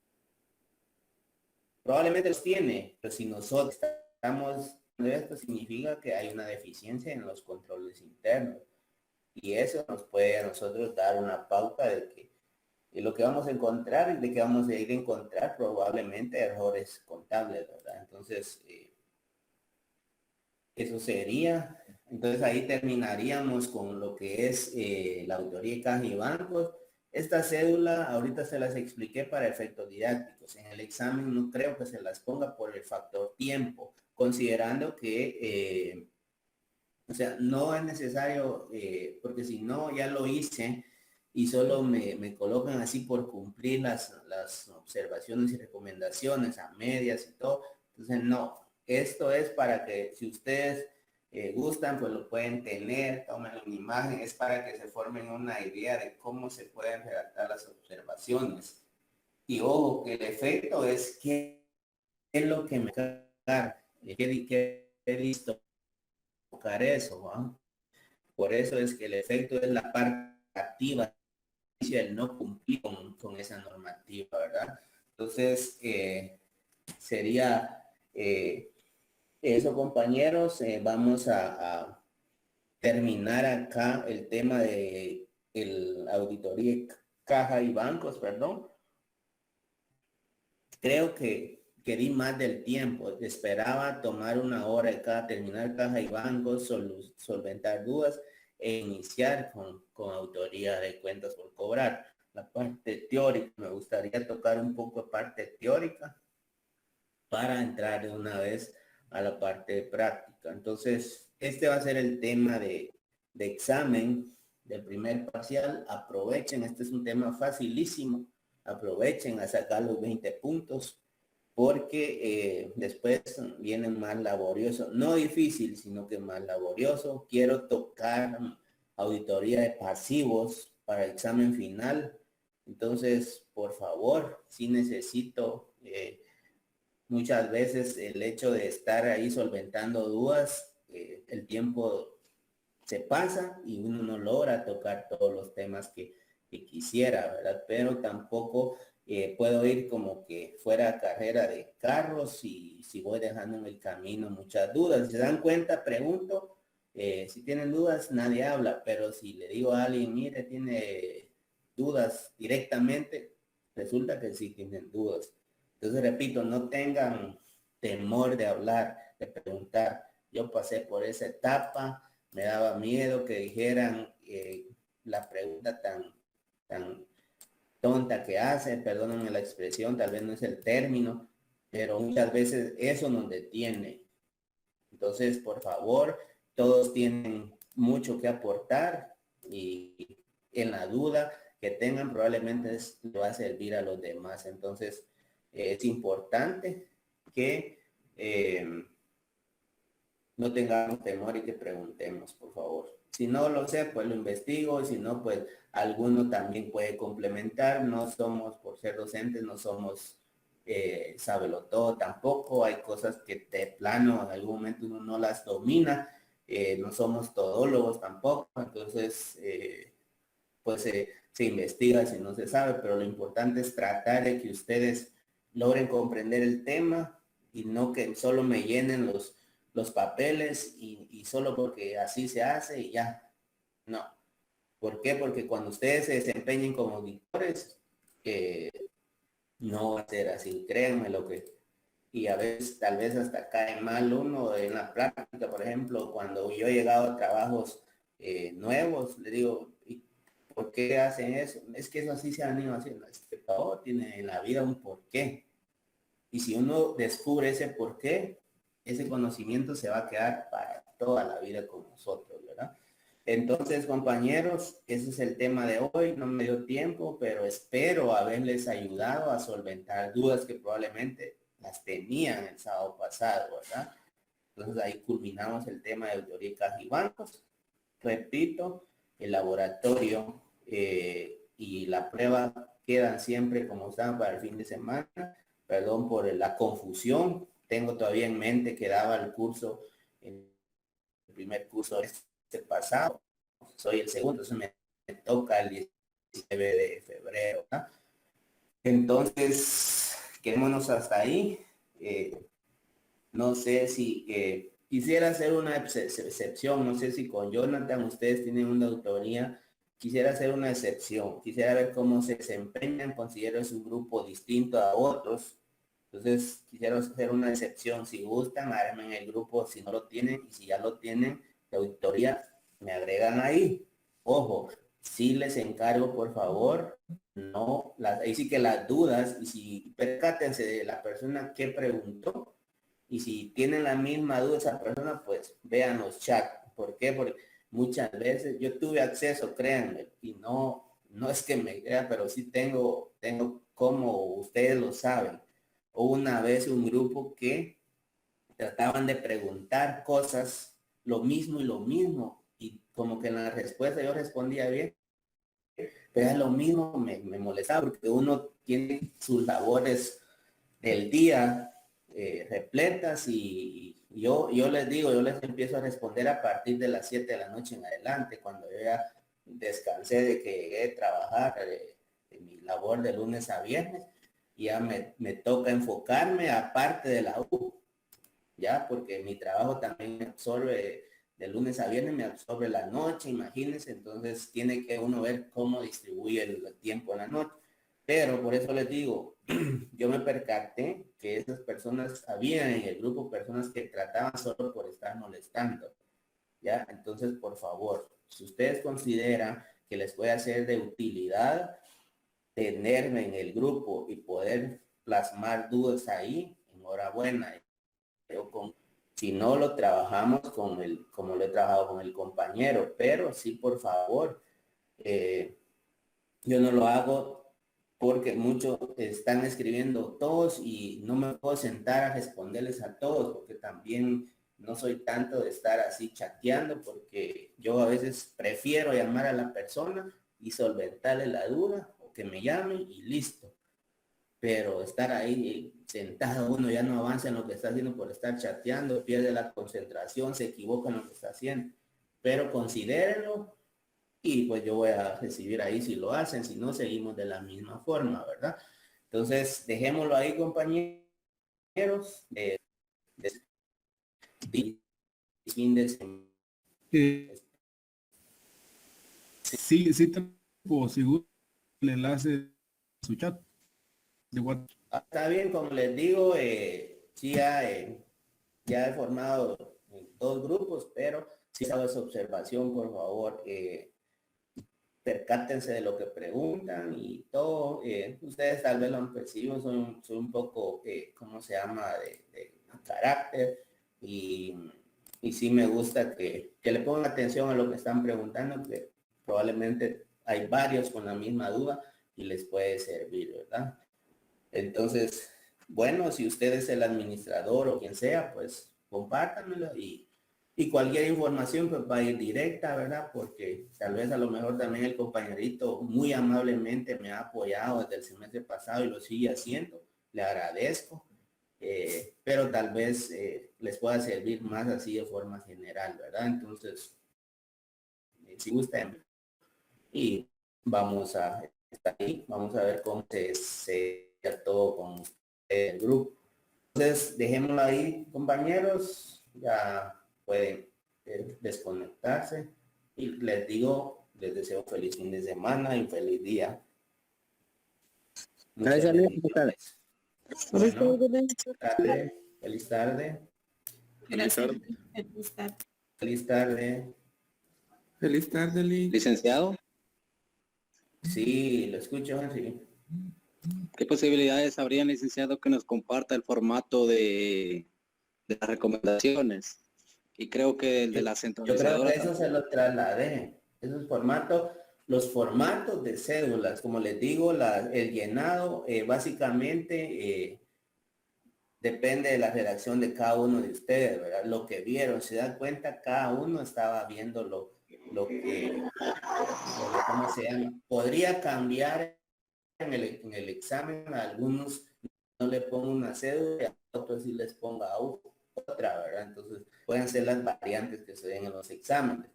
Probablemente los tiene, pero si nosotros estamos... Esto significa que hay una deficiencia en los controles internos. Y eso nos puede a nosotros dar una pauta de lo que vamos a encontrar y de que vamos a ir a encontrar probablemente errores contables, ¿verdad? Entonces, eso sería. Entonces ahí terminaríamos con lo que es la auditoría de caja y bancos. Esta cédula ahorita se las expliqué para efectos didácticos. En el examen no creo que se las ponga por el factor tiempo, considerando que, o sea, no es necesario, porque si no ya lo hice y solo me colocan así por cumplir las observaciones y recomendaciones a medias y todo. Entonces no, esto es para que si ustedes gustan, pues lo pueden tener, tomen una imagen, es para que se formen una idea de cómo se pueden redactar las observaciones. Y ojo, que el efecto es qué es lo que me carga, qué listo tocar eso, ¿va? Por eso es que el efecto es la parte activa, el no cumplir con esa normativa, ¿verdad? Entonces, sería eso, compañeros. Vamos a terminar acá el tema de el auditoría caja y bancos, perdón. Creo que di más del tiempo. Esperaba tomar una hora de cada terminar caja y bancos, solventar dudas e iniciar con autoría de cuentas por cobrar. La parte teórica, me gustaría tocar un poco de parte teórica para entrar de una vez a la parte práctica. Entonces, este va a ser el tema de examen del primer parcial. Aprovechen, este es un tema facilísimo. Aprovechen a sacar los 20 puntos, porque después viene más laborioso. No difícil, sino que más laborioso. Quiero tocar auditoría de pasivos para examen final. Entonces, por favor, sí necesito... muchas veces el hecho de estar ahí solventando dudas, el tiempo se pasa y uno no logra tocar todos los temas que quisiera, ¿verdad? Pero tampoco puedo ir como que fuera carrera de carros y si voy dejando en el camino muchas dudas. Si se dan cuenta, pregunto. Si tienen dudas, nadie habla, pero si le digo a alguien, mire, tiene dudas directamente, resulta que sí tienen dudas. Entonces, repito, no tengan temor de hablar, de preguntar. Yo pasé por esa etapa, me daba miedo que dijeran la pregunta tan tonta que hacen, perdónenme la expresión, tal vez no es el término, pero muchas veces eso nos detiene. Entonces, por favor, todos tienen mucho que aportar y en la duda que tengan probablemente le va a servir a los demás. Entonces, es importante que no tengamos temor y que preguntemos, por favor. Si no lo sé, pues lo investigo, y si no, pues alguno también puede complementar. No somos, por ser docentes, no somos sábelo todo tampoco. Hay cosas que de plano en algún momento uno no las domina. No somos todólogos tampoco, entonces pues se investiga si no se sabe, pero lo importante es tratar de que ustedes logren comprender el tema y no que solo me llenen los papeles y solo porque así se hace y ya. No. ¿Por qué? Porque cuando ustedes se desempeñen como auditores, no va a ser así, créanme lo que... Y a veces, tal vez hasta cae mal uno en la práctica, por ejemplo, cuando yo he llegado a trabajos nuevos, le digo, ¿y por qué hacen eso? Es que eso así se han ido haciendo. Es que todo tiene en la vida un porqué. Y si uno descubre ese porqué, ese conocimiento se va a quedar para toda la vida con nosotros, ¿verdad? Entonces, compañeros, ese es el tema de hoy. No me dio tiempo, pero espero haberles ayudado a solventar dudas que probablemente las tenían el sábado pasado, ¿verdad? Entonces ahí culminamos el tema de auditoría, caja y bancos. Repito, el laboratorio y la prueba quedan siempre como están para el fin de semana. Perdón por la confusión. Tengo todavía en mente que daba el curso, el primer curso este pasado. Soy el segundo, entonces me toca el 19 de febrero, ¿verdad? Entonces, quedémonos hasta ahí. No sé si quisiera hacer una excepción, no sé si con Jonathan ustedes tienen una autoría, quisiera hacer una excepción, quisiera ver cómo se desempeñan, considero es un grupo distinto a otros, entonces quisiera hacer una excepción, si gustan, háganme en el grupo, si no lo tienen, y si ya lo tienen, la auditoría, me agregan ahí. Ojo, sí les encargo, por favor, no, ahí sí que las dudas, y si percátense de la persona que preguntó, y si tienen la misma duda esa persona, pues vean los chats. ¿Por qué? Porque muchas veces yo tuve acceso, créanme, y no es que me crea, pero sí tengo como ustedes lo saben. Hubo una vez un grupo que trataban de preguntar cosas, lo mismo y lo mismo, y como que en la respuesta yo respondía bien, pero es lo mismo, me molestaba porque uno tiene sus labores del día repletas y yo les digo, yo les empiezo a responder a partir de las 7 de la noche en adelante, cuando yo ya descansé de que llegué a trabajar en mi labor de lunes a viernes, y ya me toca enfocarme aparte de la U, ya, porque mi trabajo también me absorbe de lunes a viernes, me absorbe la noche, imagínense, entonces tiene que uno ver cómo distribuye el tiempo en la noche. Pero por eso les digo, yo me percaté que esas personas, había en el grupo personas que trataban solo por estar molestando, ¿ya? Entonces, por favor, si ustedes consideran que les puede ser de utilidad tenerme en el grupo y poder plasmar dudas ahí, enhorabuena. Si no lo trabajamos como lo he trabajado con el compañero, pero sí, por favor, yo no lo hago porque muchos están escribiendo todos y no me puedo sentar a responderles a todos, porque también no soy tanto de estar así chateando, porque yo a veces prefiero llamar a la persona y solventarle la duda, o que me llamen y listo. Pero estar ahí sentado, uno ya no avanza en lo que está haciendo por estar chateando, pierde la concentración, se equivoca en lo que está haciendo. Pero considérenlo y pues yo voy a recibir ahí si lo hacen, si no seguimos de la misma forma, ¿verdad? Entonces, dejémoslo ahí, compañeros. Fin de semana. Sí, tengo, si gusta, el enlace de su chat de WhatsApp. Está bien, como les digo, sí ya he formado 2 grupos, pero si hago esa observación, por favor, percátense de lo que preguntan y todo. Ustedes tal vez lo han percibido, soy un poco, ¿cómo se llama?, de carácter, y sí me gusta que le pongan atención a lo que están preguntando, que probablemente hay varios con la misma duda y les puede servir, ¿verdad? Entonces, bueno, si usted es el administrador o quien sea, pues compártanmelo y cualquier información pues va a ir directa, ¿verdad? Porque tal vez a lo mejor también el compañerito muy amablemente me ha apoyado desde el semestre pasado y lo sigue haciendo. Le agradezco. Pero tal vez les pueda servir más así de forma general, ¿verdad? Entonces, si gustan, y vamos a estar ahí, vamos a ver cómo se todo con el grupo. Entonces, dejémoslo ahí, compañeros, ya pueden desconectarse y les digo, les deseo feliz fin de semana y feliz día. Gracias, Luis. Bueno, feliz tarde. Feliz tarde. Feliz tarde. Feliz tarde, Lee. Licenciado, Sí, lo escucho, Henry. ¿qué posibilidades habría, licenciado, que nos comparta el formato de las recomendaciones? Y creo que el de la Yo creo centralizadora que eso se lo trasladé. Esos formatos, los formatos de cédulas, como les digo, el llenado básicamente depende de la redacción de cada uno de ustedes, ¿verdad? Lo que vieron, se dan cuenta, cada uno estaba viendo lo que, ¿cómo se llama? Podría cambiar en el examen, a algunos no le pongo una cédula, a otros sí les ponga otra, ¿verdad? Entonces pueden ser las variantes que se den en los exámenes.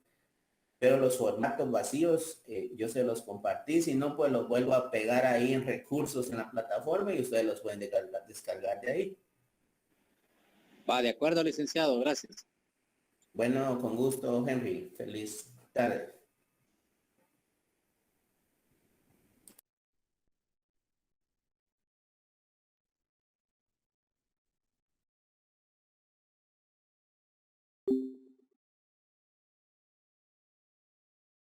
Pero los formatos vacíos, yo se los compartí, si no, pues los vuelvo a pegar ahí en recursos en la plataforma y ustedes los pueden descargar de ahí. Va, de acuerdo, licenciado, gracias. Bueno, con gusto, Henry. Feliz tarde.